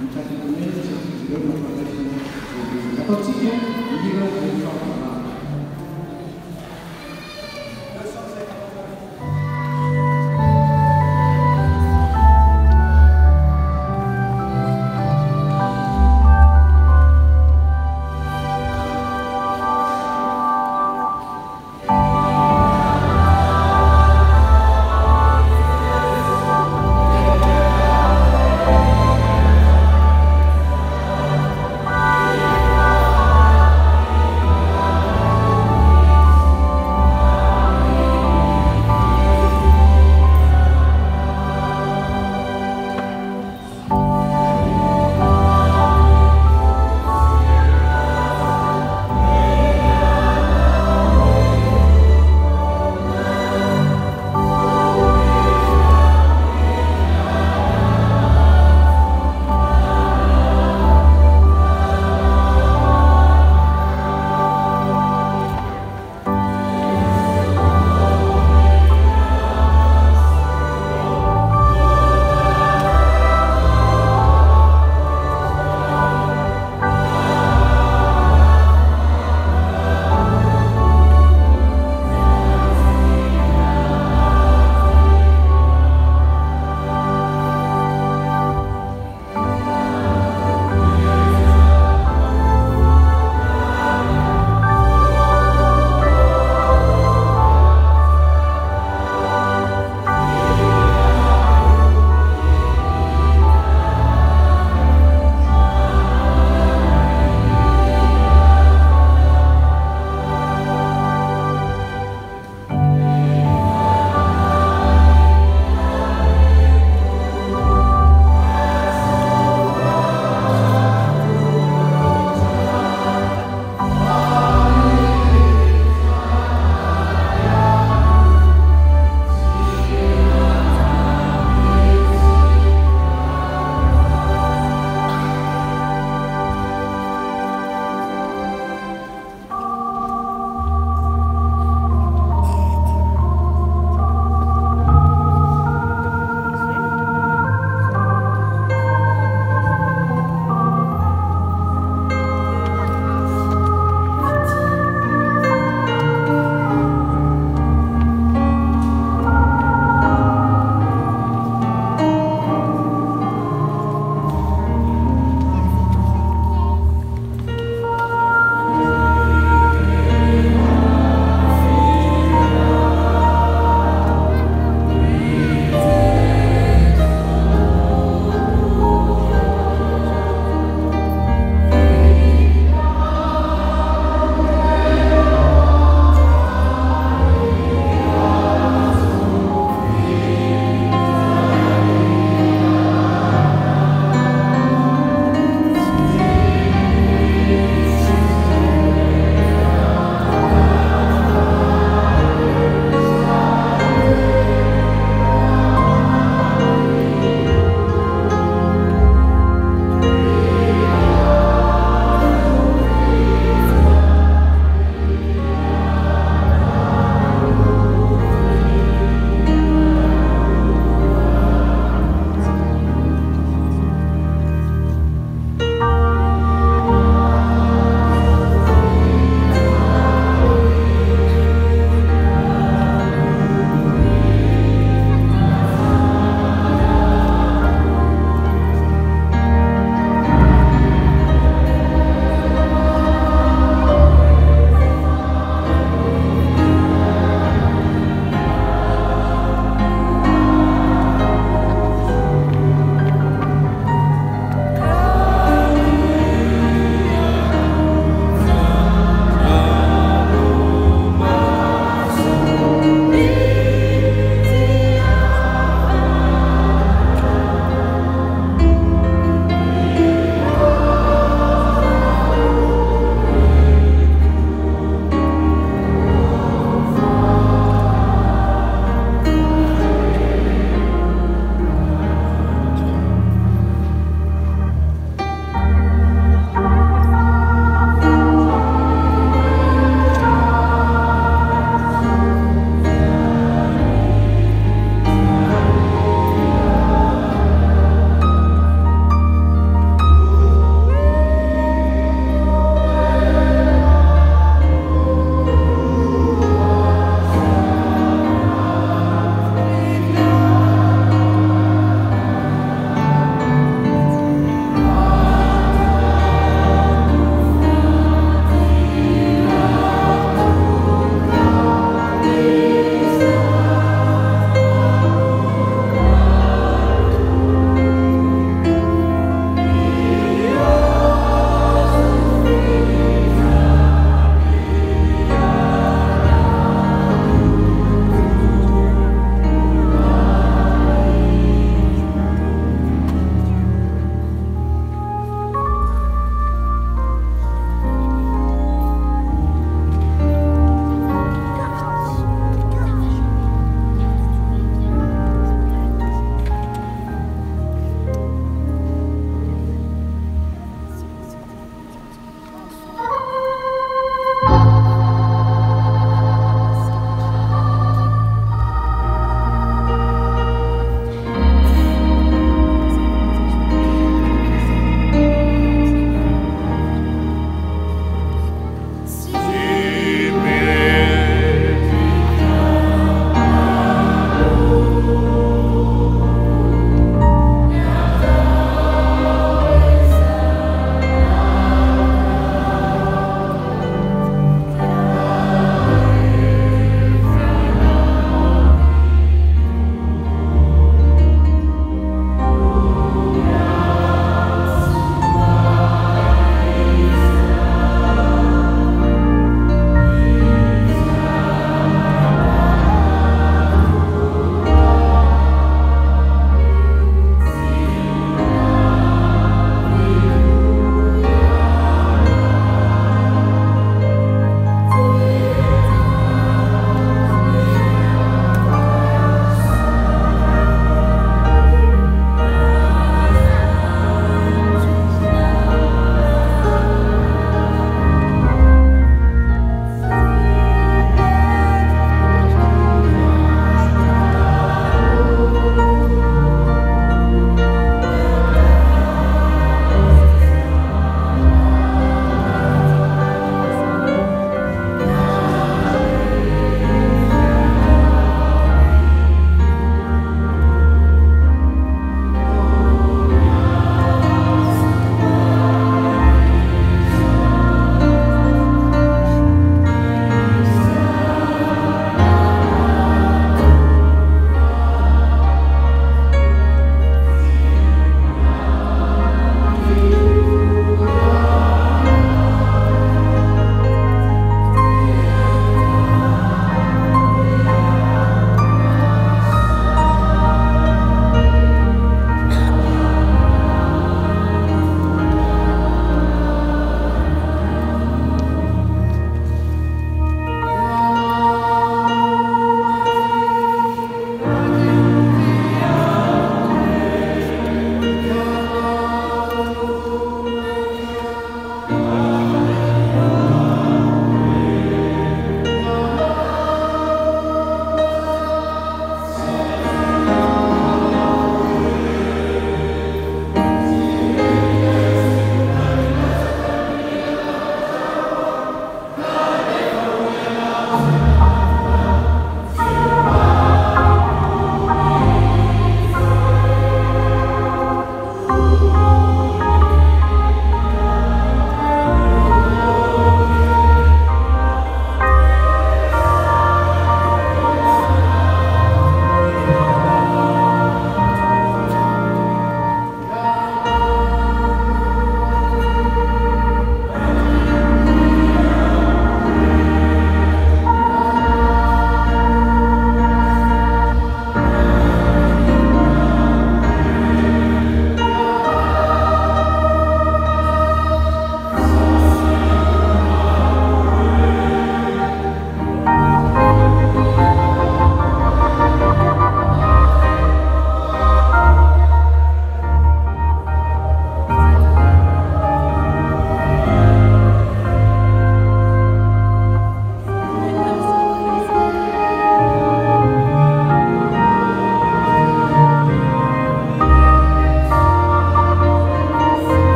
mitakitomena izay ireo mampandraisana zay ataotsika mihira zay famparana.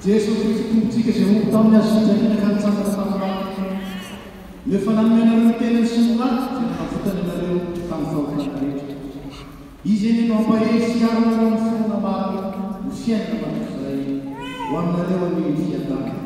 Jesu Kristus izay mombon-tamin'ny azonjaina kalitsangana tamin'nyrano nefa nanomena reo tenany sy molaty zay nahafotany anareo tamin'ny fahotanana rehetra. Izy eny no ampahery arona ny fona maro no fiainana manokizay ho aminareo amin'ny fiadana.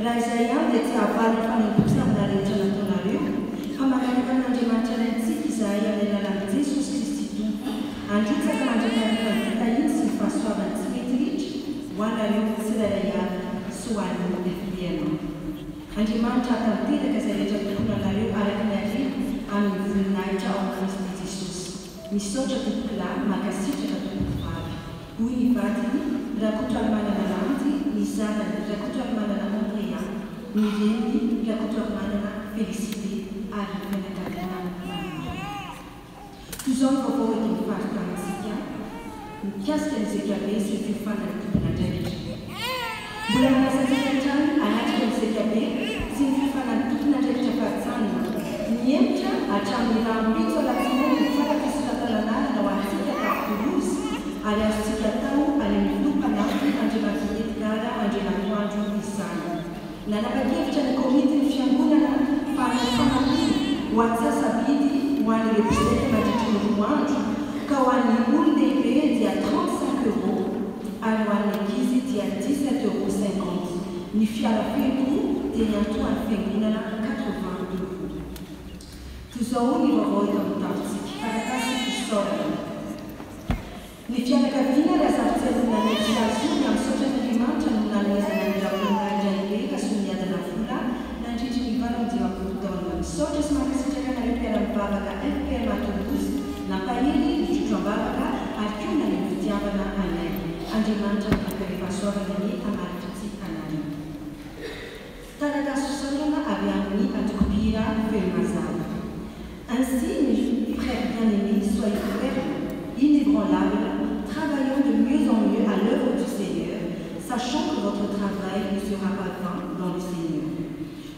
Raha izay ihany dia tsy hahavalo hoanareo tsirairay soan'ny FPM. Andriamanitra tanteraka izay rehetra tokony anareo araka ny arivo amin'ny voninahitra ao Kristy Jesosy. Misaotra tompokolahy makasitraka tompokovavy. Hoy ny vadiny, rakotra ny manana lanty, ny zanany rakotra ny manana Andrea, ny reniny rakotra ny manana Félicité ary ny fianakaviana. Toizao ny vaovao eto mifaritansika, mikasika ny zakabe sy ny fifanana tompona andraikitra. Mbola manasantsika hatrany anatrika ny zakabe sy ny fifanana tompona andraikitra fahajanona. Mihemitra hatramin'ny rambitso alatsinainy ny fankafisonatalanana ho antsika Toulouse ary azontsika tao any amin'ny filompanampy Andriamanitra Edgar Andrianatoandro izany. Nanapa-kevitra ny komity ny fiangonana fa ny fanampiana ho antsasabidy ho an'ireo mpizaika mandritry ny roa andro ka ho an'ny olon-dehibe dia 35 € ary ho an'ny ankizy dia 17,50 €. Ny fiara fento dia niantoan'ny fiangonana 80 €. Toizao ny vaovao eto amin'ny tampitsika farakasy fisaorana. Ny fianakaviana razavitselona ny fiazony amin'ny saotra n'Andriamanitra no nanomezana ny rahabolana indray ka sy miadana vola nandritry ny 20 taona. Misaotra sy mankasitraka anareo mpiara-mivavaka FPM Toulouse nampahery ny trotro-am-bavaka ary koa na ny fitiavana anay. Andriamanitra mipakarefasoavana ny amaritra anareo. Taratasy fisaorana avy amin'ny antokopira Velomazava. Ainsi, mes frères bien-aimés, soyez fermes, inébranlables, travaillant de mieux en mieux à l'œuvre du Seigneur, sachant que votre travail ne sera pas vain dans le Seigneur.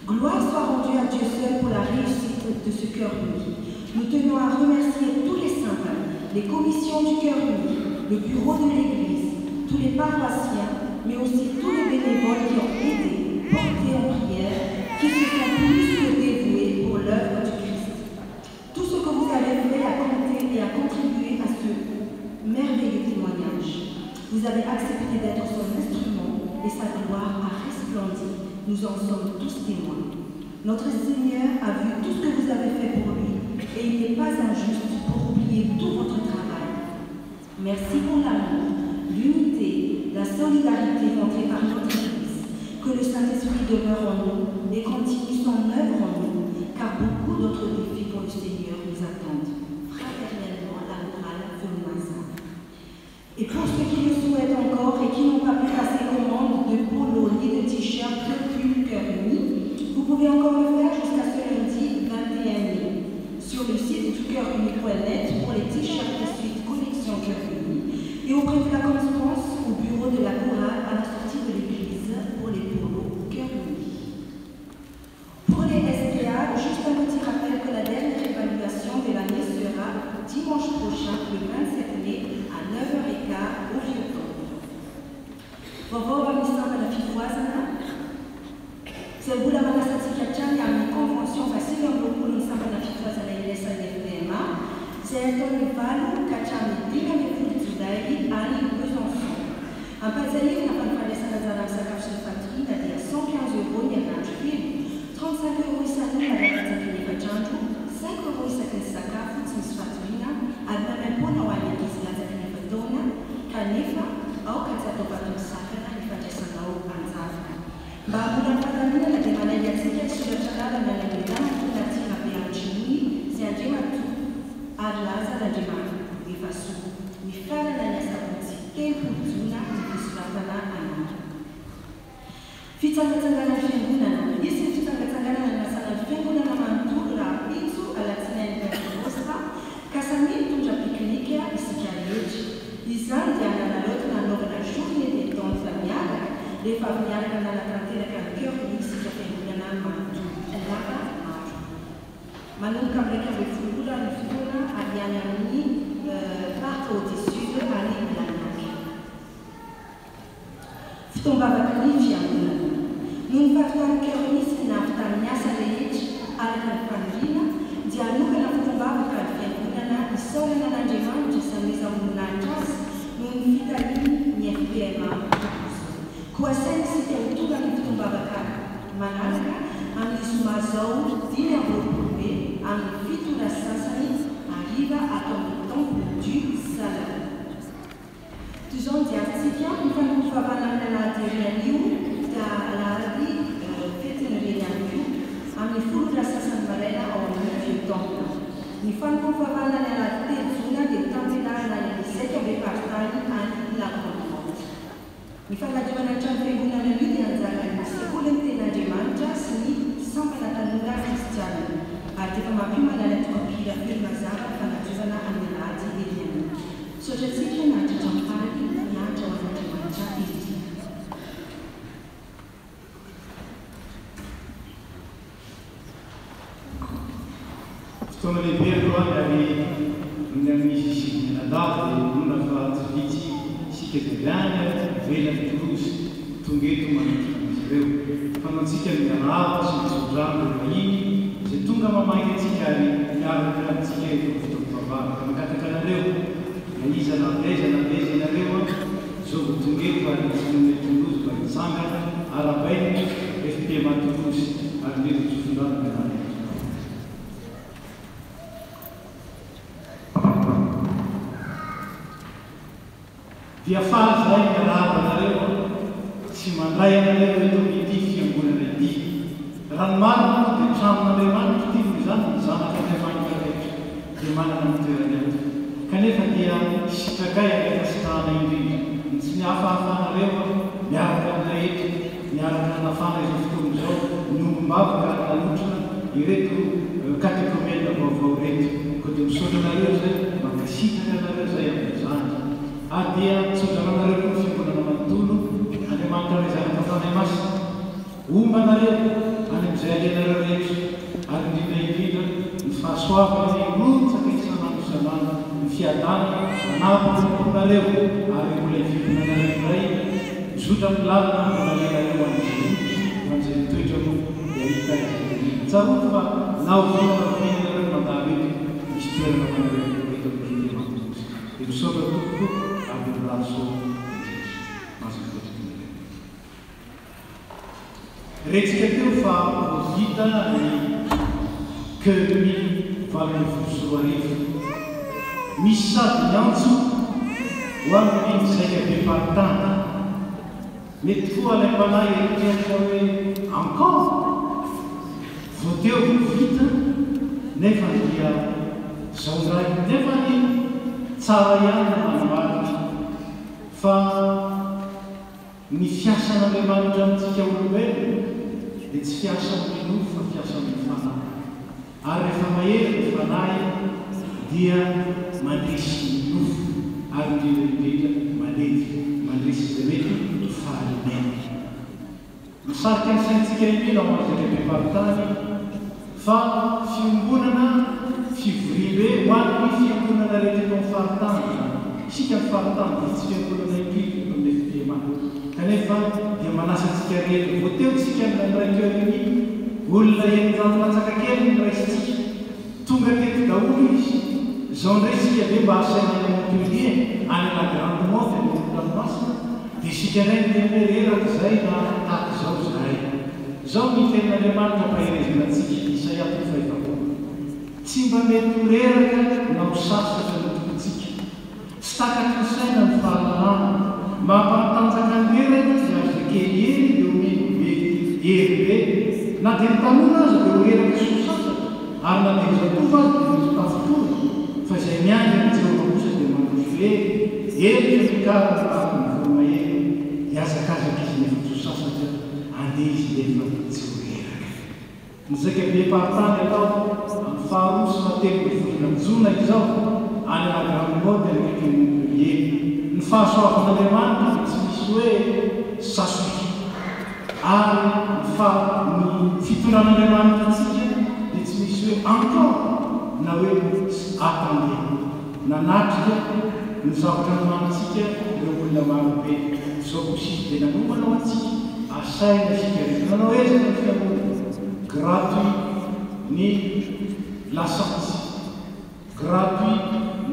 Gloire soit rendue à Dieu seul pour la réussite de ce cœur uni. Nous tenons à remercier tous les saints, les commissions du cœur uni, le bureau de l'Église, tous les paroissiens, mais aussi tous les bénévoles qui ont aidé, porté en prière, qui se sont plus que dévoués pour l'œuvre du Christ. Tout ce que vous avez fait a compté et a contribué à ce merveilleux témoignage. Vous avez accepté d'être son instrument et sa gloire a resplendi. Nous en sommes tous témoins. Notre Seigneur a vu tout ce que vous avez fait pour lui et il n'est pas injuste pour oublier tout votre travail. Merci pour l'amour, l'unité, la solidarité montrée par notre Église. Que le Saint-Esprit demeure en nous et continue son œuvre en nous, car beaucoup d'autres défis pour le Seigneur nous attendent. Fraternellement, la morale Velomazava. Et pour ceux qui le souhaitent encore et qui n'ont pas pu passer commande de polo ni de t-shirt de pull cœur uni, vous pouvez encore le faire jusqu'à ce lundi 21 mai sur le site du cœuruni.net pour les t-shirts de suite collection cœur uni et auprès de la correspondance au bureau de la chorale à la sortie de l'église pour les polos cœur uni. Pour les SPA, juste un petit rappel que la dernière évaluation de l'année sera dimanche prochain, le 27 mai, à 9h15 au Vieux-Pont. Vovova misamba na fivoazana, zebula manasatsika hatrany amin'ny convention fasily ambroapolo misamba na fivoazana ilesan'ny FPMA, izay ataon'ny valo ka hatramin'ny 10 Jolay any Besançon. Ampahizahirana fa ny fandraisana anjara amin'ny sakafo sy ny fatoriana dia 115 € ny herinandro kely, 35 € isan'olona raha latsaky ny efatrandro, 5 € isaky ny sakafo tsy misy fatoriana ary namaim-poana ho an'ny ankizy latsaky ny efataona kanefa aoka tsy atao vatom-sakana ny fandraisanao anjara. Mba hamola ny fanaminana dia manaiky antsika soratra lalana ny Andriamanitra natira be Andriny izay Andriamanitra ary laza l'Andriamanitra efa soa. Mifanana ny asabotsy 10 Jona ny fisoratana anandro. Fitsangatsanganana fiangonana. Misy ny fitsangatsanganana ny nasan'ny fiangonana manontolo raha pitso alatsinainy Pentekosta ka samy mitondra piknika isika rehetra. Izany dia hananaloatra nanaovana journée détente miaraka rehefa avy miaraka nanatanteraka ny cœur uni isika fiangonana manontolo lava maro. Manomboka amin'ny 12 ny fotoana avy any amin'ny parc du sud any Lanaky. Fitombavaka ny fiangonana. Noho ny fahafitany cœur uni sy nahavitany asa rehetra araka ny faniriana dia anokana fitombavaka ny fiangonana isaorana n'Andriamanitra sameza amin'olonanitra azy noho ny fitaliany ny FPMA. Koa sainy sy teo tonga ny fitombavaka manaraka amin'ny zoma zao 10 May amin'ny fitona sasany arriva atao amin'ny temple du Salama. Toizao ny diantsika ny fanompofavanana Ny fanadiovana trano fiangonana io dia anjaran'ny sekoly ny tenin'Andriamanitra sy ny sampana tanora kristiana ary efa mampimalala tokampira fely mazava fanadiovana amin'ny alahady eny amin'ny sotratsika nahatratra mifaly miahatra ho an'Andriamanitra izy. Fotoana lehibe aloha ary amin'ny sisinadava dia nona fa tsy vitsy isika diany velany Toulouse tonga eto manatona izy ireo. Fanaontsika ny arava sy ny sodrano vahiny izay tonga mamaky antsika ary miaraka antsika eto fotoam-pavavaka makataka anareo na iza na beza ianareo zao vao tonga eto ary ny Toulouse mba hitsangana arabainy FPMA Toulouse ary mety tsofondano mianareo. Dia faly zay miarahaba anareo tsy mandray anareo eto ity fiangonana ity. Ranomarina moa dia tranon'Andriamanitra ity moa izany ny zanaka Andriamanitra rehetra dia manana ny toerany ato. Kanefa dia sitragay rehefa sitrahana indrindra. Ny tsy nihafahafanareo miaraka amin'rehetra, miaraka hanafana izao fotoana izao niombavaka nanotrana ireto katekomena vaovao reto. Koa dia misaotra anareo zay mankasitraka anareo zay amin'izany. Dia sodramanareo koa fiangonana manontolo Andriamanitra rezanaka fanay masina omba anareo any amin'izay alianareo rehetra ary indrindra ny fahasoavana rotsaka isanandro isanandro ny fiadana anaponareo ary mbola hivigonanareo iray misotra amin'ny lalina mbola alianareo amin'izay toetra moa dia hita tsaroto fa naovinana vinanareo mandalo eto misy toerana manareo eto amin'ny dia misaotra tokoa retsika teo fa vita ny keurmi valiny folosoarivo misy sady miantso ho amin'ny saika be partana mety koa ilay mpanahy eritreatra hoe encore vao teo vita nefa dia zao ray nefa ny tsara ihany manamaritra fa ny fiasan'Andriamanitra amintsika olombelona dia tsy fiasa amin'ny nofo fa fiasa amin'ny fanahy. Ary rehefa mahery ny fanahy dia mandresy ny nofo ary indrindra mandresy izay mety fahalemena. Misarika ny saintsika indrindra ao amin'ny be-paritany fa fiangonana fivoribe ho an'ny fiangonana rehetra eto amin'ny faritany. Isika ny faritany dia tsy fiangonana indrindra amin'ny FPMA. Kanefa dia manasa antsika rehetra vao teo tsika amin'ny raikely olona enjano latsaka kely ny raisitsika tonga teto daholo izy zao ndray sika dia mba asaina ny Montpellier any la grande motte ny ranomasina dia isika ndray ny tempereraka zay na tahaka izao zahay zao ny tenin'Andriamanitra mpaherezana antsika Isaia 5:4 tsy mba mety ho reraka na ho sasatra ny tompontsika tsy takaky ny saina ny fahalalana mba hampatanjaka ny reraka dia azo kely ely dia omeny be hery be na dia ny tanora azy dia ho reraka sosasatra ary na dia zatova azy dia mitafotoro fa izay miandry ny Jehovah kosa dia mandroso hery fikarana tahaka ny voromahery dia azakazaka izy nefa sosasatra andeha izy nefa tsy ho reraka. Ny zakabe partany atao amin'ny faharoa sy matelo ny volana jona izao any la grande motte ny Montpellier. Ny fahasoavan'Andriamanitra tsy misy hoe sasoki ary ny fitoran'Andriamanitra antsika dia tsy misy hoe encore na hoe attendez nanatrika ny zavatra nomanitsika ireo olona marobe zao kosisy dia nanomana ho antsika asaina isika rehetra nanao ezaka ny fiangonana gratuit ny lasance gratuit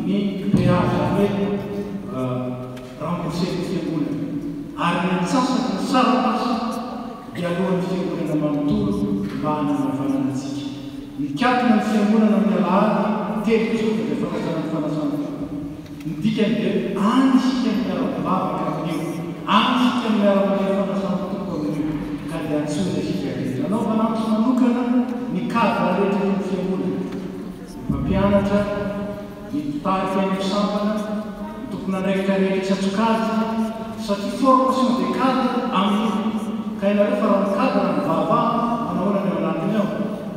ny péage hoe remboursé ny fiangonana ary ny antsasaka ny sarapasa dia alohan'ny fiangonana manontolo mba hanamavana antsika. Mikatona ny fiangonana amin'ny alahady telo zoka dia fanasana ny fanasana ny dikany dia any isika miara-bavaka amin'io any isika miara-manao fanasana tompo amin'io ka dia antsona isika rehetra anao manantso manokana ny cadre rehetra ny fiangonana mampianatra ny mpitary fiaino sampana tokony andraikitra rehetra tsy atsokazy satria formation de cadre amin'ny kainareo fa raha cadre ny vava manahoana ny anatiny ao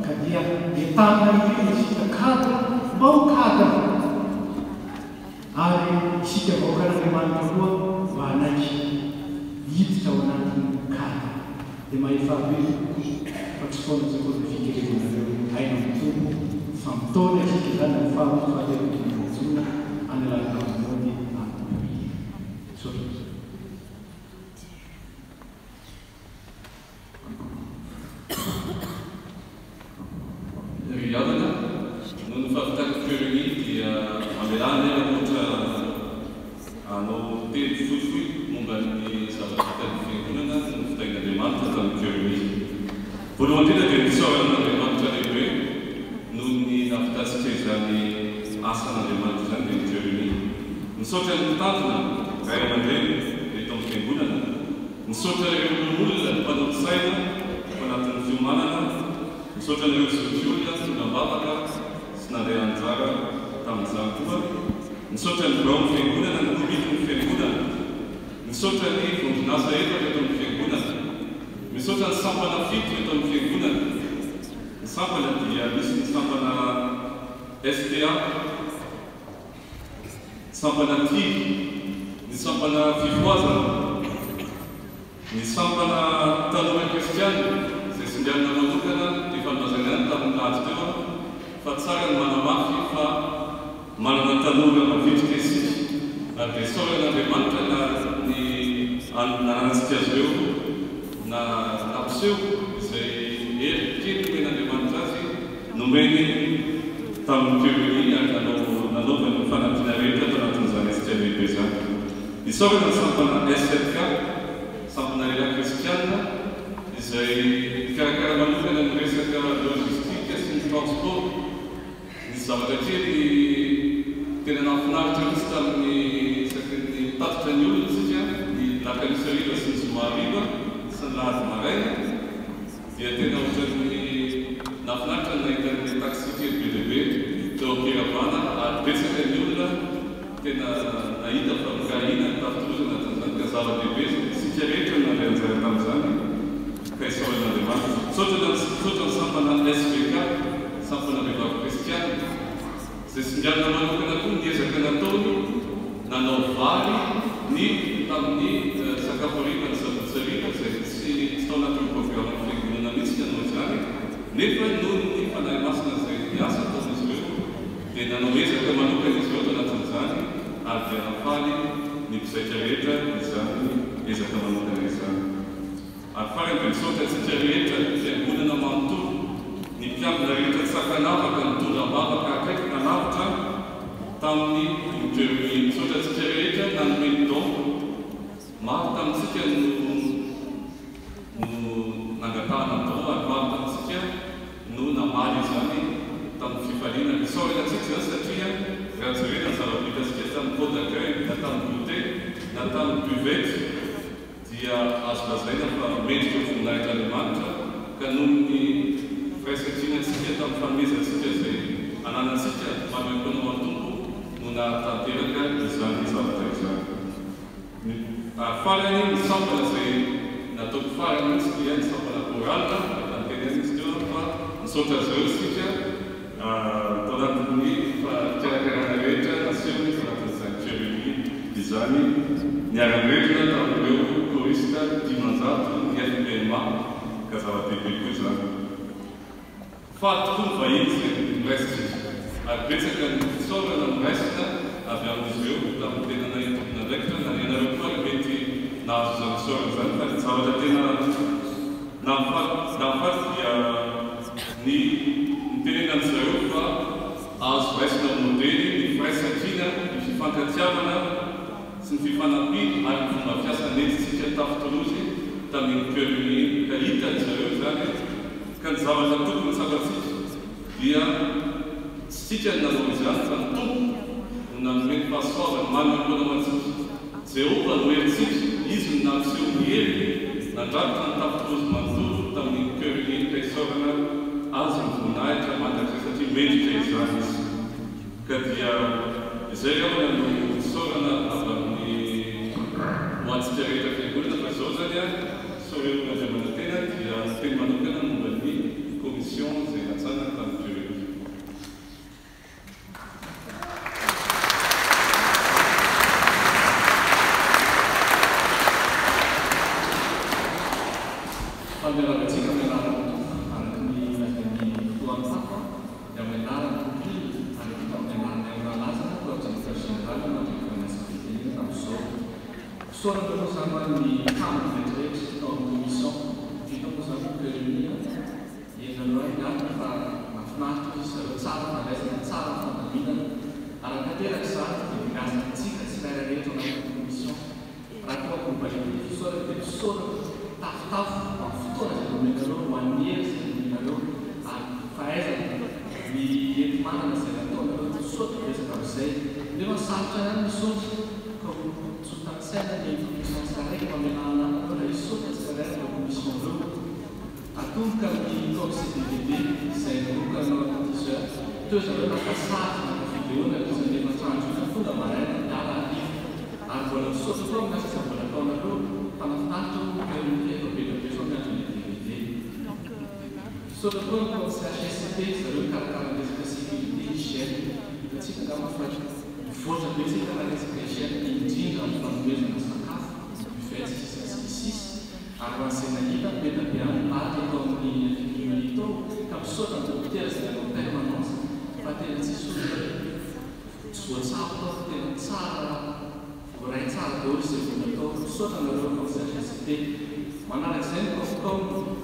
ka dia entanina io isika cadre mba ho cadre ary isika vaokan'andriamanitra koa mba anaiky hiditra ao anatin'ny cadre dia mahefabe fa tsy foana zay koa fikerenareo aina mitombo famitony asika zany amin'ny fahafahaterotonjona any alalikamonody amin'ny sorry. Riadana, non fahafitariko fioriny dia amelana ohatra anao teny fohifohy momba ny zavatra vitan'ny fiangonana no fitain'Andriamanitra tamin'ny fioriny. Voalohany indrindra dia nisaoran'Andriamanitra lehibe noho ny nahafitasika izany asan'Andriamanitra izany dia ny fioriny. Misaotra ny mpitandrina ray aman-dreny eto amin'ny fiangonana, misaotra ireo olona mpanao saina anatin'ny fiomanana, misaotra n'ireo zokiolona tonambavaka sy nandeha anjara tamin'izany koa, misaotra ny bao amin'ny fiangonana ny komity ny fiangonana, misaotra ny vondronasa efatra eto amin'ny fiangonana, misaotra ny sampana fito eto amin'ny fiangonana. Ny sampana dia misy ny sampana STA, sampana TIG, ny sampana fifoazana, ny sampana tanora kristiana izay sindianina manokana efa nolazana tamin'ny lahady teo fa tsara ny manamafy fa manana tanora mavitrika isika ary dia saoran'Andriamanitra na ny nanantsika azy ireo na nampiseho izay hery kely men'Andriamanitra azy nomeny tamin'ny fioriny ary nanaovany fanampiana rehetra tao anatin'izany asika lehibe izany. Isaorana ny sampana SFK, sampana lela kristiana izay karakara manokana ny resaka logistika sy ny transport. Nisy zavatra kely tena nahafinaritra misy tamin'ny isaky tatitra ny olona isika ny lakanisariva sy ny zomariva sy ny lahady maraina dia tena ohatran'ny nahafinaritra ny nahitan'ny taxi kely be lehibe teo am-piravana ary betsaka ny olona tena nahita fa mikahina ny tafitoloza anatin'izany ka zava-dehibe isika rehetra nandeha anjara tamin'izany ka isaoran'Andriamanitra. Misaotra ny sampana SVK, sampana vehivavy kristiana izay sindianina manokana koa niezaka nataony nanao vary ny tamin'ny sakafo hariva ny sabotsy hariva izay tsy tao anatin'ny programme fiangonana mihitsy nanao izany nefa noho ny fanahy masina izay niasa ataon'izy ireo dia nanao ezaka manokana izy ireo tao anatin'izany ary dia nafaly ny mpizaitra rehetra izany ezaka manokana izany. Ary farany dia misaotra antsika rehetra fiangonana manontolo ny mpiambina rehetra tsy sakanavaka ny tondrambavaka akaiky nanavitra tamin'ny fioriny. Misaotra antsika rehetra nanomeny don maro tamintsika no nangatahana don ary maro tamintsika no namaly izany tamin'ny fifaliana. Isaorana antsika izany satria raha jerena ny zava-bitasika tamin'ny pot d'accueil na tamin'ny goûter na tamin'ny buvette dia azo lazaina fa mendrika voninahitran'Andriamanitra ka noho ny firaisan-tsinantsika tamin'ny fanomezantsika izay ananantsika manompoanao an-tompo no nahatanteraka izany zavatra izany. Ary farany ny sampana izay nataoko farany mihitsy dia ny sampana koralina anteneny izy teo fa misaotra azy ireo isika tao anatin'ny fikarakarana rehetra nasehony tao anatin'izany fioriny izany niara-bretina tamin'ireo korista dimanjato ny FPMA ka zava-dehibe koa izany. Fa tokoa ny vahiny izay miraisitsika ary betsaka ny fisaorana miraisina avy amin'izy ireo tamin'ny tena nahitokona ndraikitra na ianareo koa ary mety nahazo izany fisaorana izany fa ny zavatra tena nahafaty dia ny tenena amin'izareo fa azo raisina modely ny firaisan-kina ny fifankatiavana sy ny fifanampiana ary ny fomba fiasa nentsika tafitolozy tamin'ny fioriny ka hita zareo izany ka ny zavatra tokony tsapatsika dia tsy tsika ny nanao izany fa ny tompo no nanomeny fahasoavany manome antsika. Jehova no herintsika izy no nampiseho ny hery nandrafitra ny tafitolozy manontolo tamin'ny fioriny ka isaorana azy ny voninahitra mandrakizay satria mendrika izany izy ka dia izay aona no isaorana avy amin'ny ho ma ci spiegate che questa persona sono una giornata che ha firmato per un bel di commissione e la sana tanto. Allora, la città mi dà anche mi tuan sacco, e mi dà anche una lascia, poi c'è una scelta, ma che non è sufficiente, non so. Solo per lo sangue di campo, che c'è una commissione, che dopo sangue per l'Unia, e allora in altro fa una FNAC, che si è alzata, una veste alzata, una famiglia, alla catena che sa, che in casa di città si era dentro una commissione, racconta un po' di solo tough tuttora se non loro one year se non loro al paese di mana se la torna sotto questa sei devo saltare con sostanziale di commissione sarei come allora il sotto sarei la commissione a dunque di consigliere se dunque non ti c'è tu sei una passata una figura che si deve fare una fuga ma è dalla allora sotto come si sta la torna hanno fatto per un tempo per bisogna di sotto quello se HSP sarebbe calcolare le specifiche di scelta che ci dobbiamo fare forse questi che la scelta in giro non vedono questa casa difetti si allora se la vita per abbiamo parte con il milito che sotto il terzo della permanenza fate il suo salto che sarà vorrei fare dove si è sotto la loro consistenza, ma non è sempre come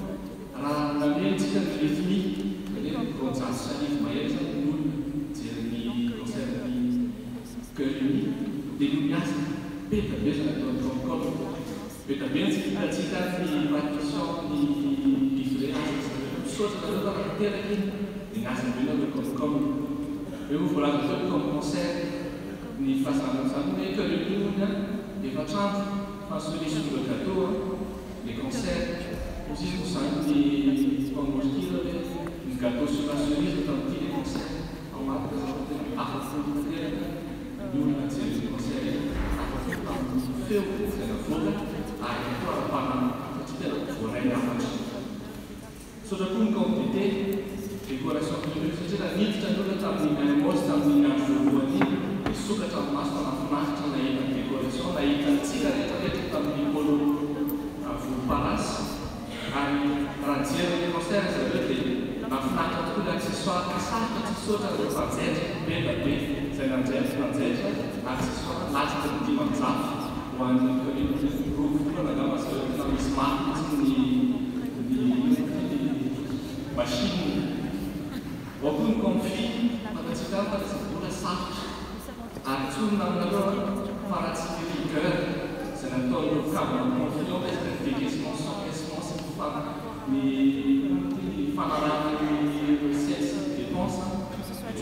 la legge di ritmi, vedete come si è ma io sono nulla, mi conservi che l'uniassi, per bisogna di un concordo, per bisogna di città di partizione di freelance, sotto la loro carriera che in casa di loro concordo, e un volato come conservi, ni facciamo sapere che l'Unione li facciamo fare sul locatore, le concerti, così possiamo di conoscere il gatto sulla sorriso, tanti concerti, a un altro approfondire l'Unione di concerti, a un film se la fuga, a ancora parlare di vorrei la faccia. Sotto un compito, che ora sono più la vita non è una mostra di una giovane, suka ta masta na fnafta na ina ke coleção na ina cigareta dentro também polo a fuparas ai ranziere di conserva vedete na fnafta tudo acessório passata ci sono da fazer bem da bem se não tem acessório lá de WhatsApp quando eu grupo na gama se na smart de machine algum confio para chegar para se pura sorte Arciundan loro farci di cœur, senatore Cameron, confione perché sono si fa mi fanno di sensi che pensano,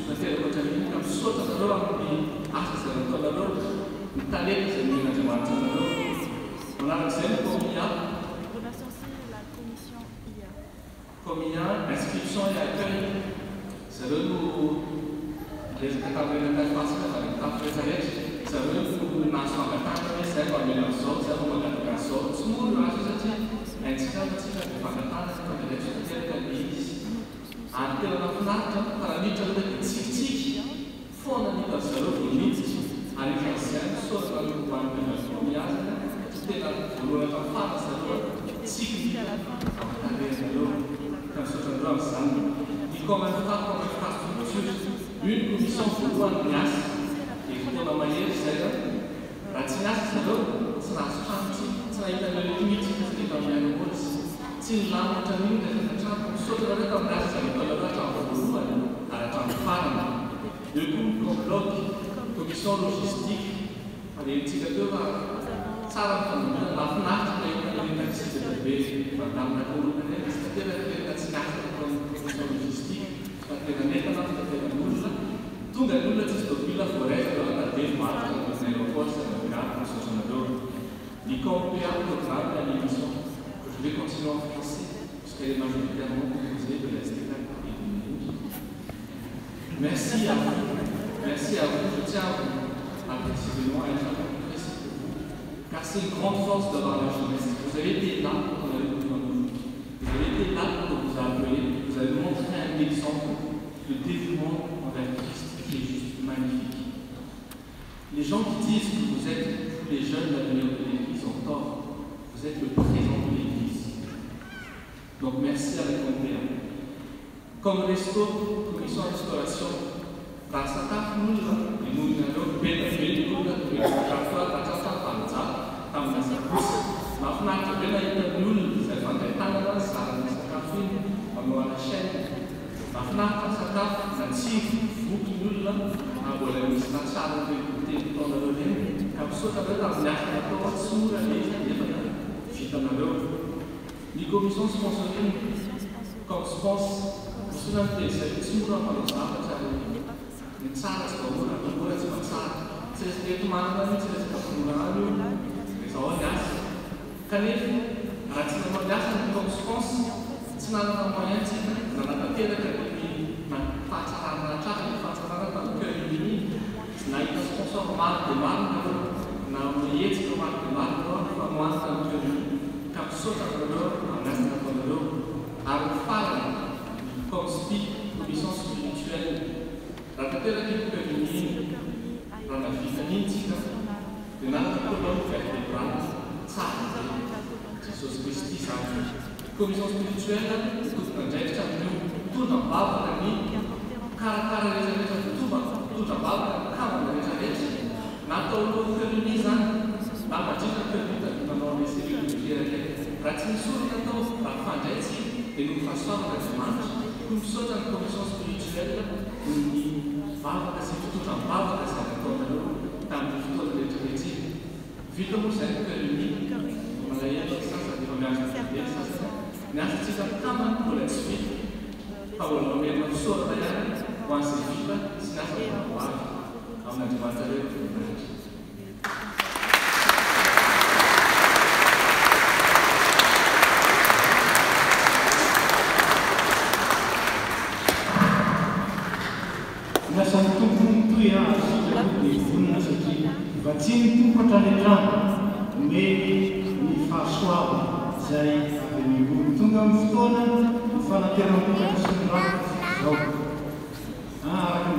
perché lo c'è un sotto da loro di senatore da loro, un talento se mi ha chiamato da loro, non ha sempre come iscrizione e accueil, se loro les catalogues fácil para estar presente, sabemos que nós não catamos, serve a melhor só, serve uma catalogação, se não nós já temos, é necessário que para catar, para que a gente tenha isso. Até na final, para mim, já tem tic fora de da saúde, limite, a ligação só para o quanto nós comíamos, tem a lua da fala, saúde, tic, a lua, canção de dança, e como é que faz tudo une commission pour voir le NAS et pour la manière c'est la TINAS c'est l'eau c'est la stratégie c'est la limite c'est la manière de c'est la montagne de la chambre sur le comme là c'est le la chambre pour à la chambre femme le coup comme bloc commission logistique les indicateurs ça va comme la FNAC et les taxis de bébé madame la cour c'est-à-dire la TINAS comme commission logistique praticamente non poteva nulla, tu da nulla ti stoppi la foresta, da te fatto, nella forza del grado, sono di compiere le travail à l'émission. Je vais continuer en français, parce qu'elle est majoritairement composée de l'esthétique et du numérique. Merci à vous. Merci à vous. Je tiens à précisément être un peu précis pour vous. car c'est une grande force d'avoir la jeunesse. Vous avez été là quand on avait besoin de vous. Vous avez été là quand on vous a appelé. Vous avez montré un exemple de dévouement envers Christ qui est juste magnifique. Les gens qui disent que vous êtes, tous les jeunes, l'avenir de l'Église, ont tort. Vous êtes le présent de l'Église. Donc merci avec mon Père. Comme resto, commission d'exploration, Rasata nulla, e non avevo bene nulla, come la casa panza, a una secusa, ma fnato bella in nulla, se fa del tanto sala, se caffè, a una scena, ma fnato sata, non si fu nulla, ma voleva stacciare del tempo da dove, capsota per la gnacca, la provazione, e ci tornerò. Di commission sponsoring, comme sponsor, studentele sura ma lo sa in sala scuola ancora si passa se si domanda se si fa un so gas canef ragazzi non gas come sponsor si non ha mai non ha partita che ma faccia la che di snai sponsor ma de na umiec come ma fa muanta che capsota però andando con loro a fare comme commission spirituelle, la terre qui peut venir dans la vie politique, de notre colonne vertébrale, ça, Jesus Christi, ça. Commission spirituelle, tout un geste, tout en bas de nous, car les gens tout en bas, car les gens, notre colonne venizan, la magie que nous avons essayé de faire, pratique sur la fin d'être, et nous faisons la demande. Cum sono in commissione spirituelle, quindi parla che si tutto un parla che sta con loro, tanto tutto le teorie. Vito sempre per l'unico, ma lei è stata di una stessa. Neanche ci captava con le sfide. Paolo non è solo da lei, quando si vive, si nasce una guardia, a una giornata di Vaccino potrà medi mi fa suave, sei avvenuto. Tu non mi fa la terra un po' di sembra.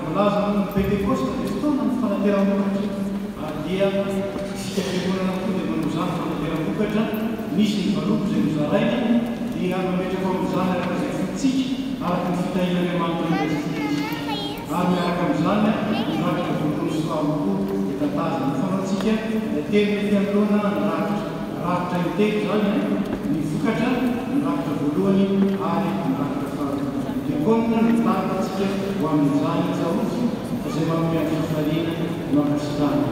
Con l'asa non vede questo, tu non fa la terra un po' di dia, si che buona non può usare la terra un po' di nisci fa luce usare, di invece come usare la cosa fuzzi, con fittina che manca di arma usare, non ha che suave. Tatazy mifangatsika telo fiandoana rakitra inteko zany ny vokatra ny rakitra voalohany ary ny rakitra faharoa. Dia koa ny tarikatsika ho amin'izany zahozy izay manome amin'ny fifaliana makasitrahana.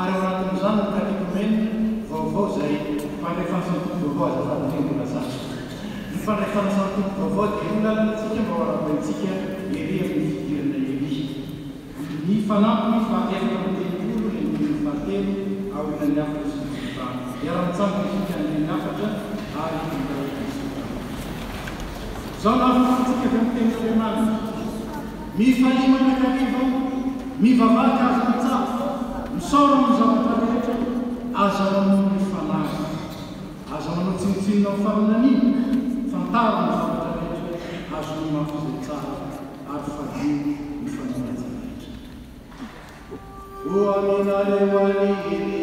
Ary ao anatin'izany ny kaliko mena vaovao zay fandraifan'ny vovoaza fa fandraifan'ny santompo vaovao dia io lalanatsika mba hoarabantsika ery amin'ny fidirana ery. Ny fanampy fa efatra am'telopolo ny amin'ny fahatelo ao ilany afatra sy ny fotany. Iara-mitsambo isika amin'ny afatra ary mitaraika ny fotany. Zao nahafatsika avy amin'ny teny Andriamanitra. Mifalimana kariva, mivavaka azo mitsafa, misaora amin'ny zavatra rehetra, aza manao ny fanahy. Aza manao tsinotsinona amin'ny faranan'iny, fantaro ny zavatra rehetra, azo ny mafy izay tsara, ary fadio ny fanaon'azy rehetra. O aminareo an'ireo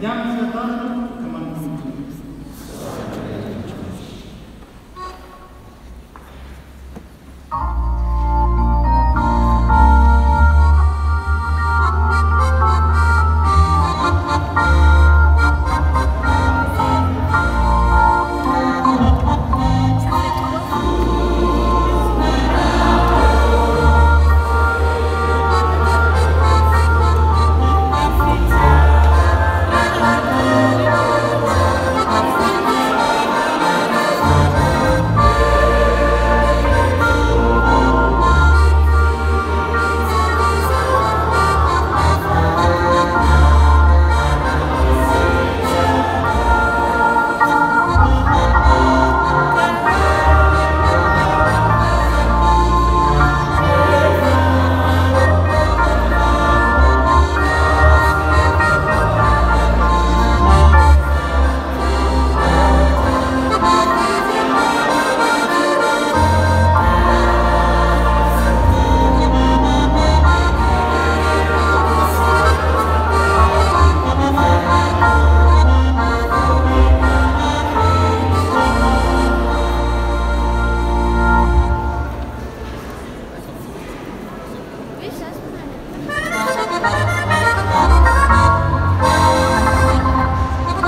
Mandiamo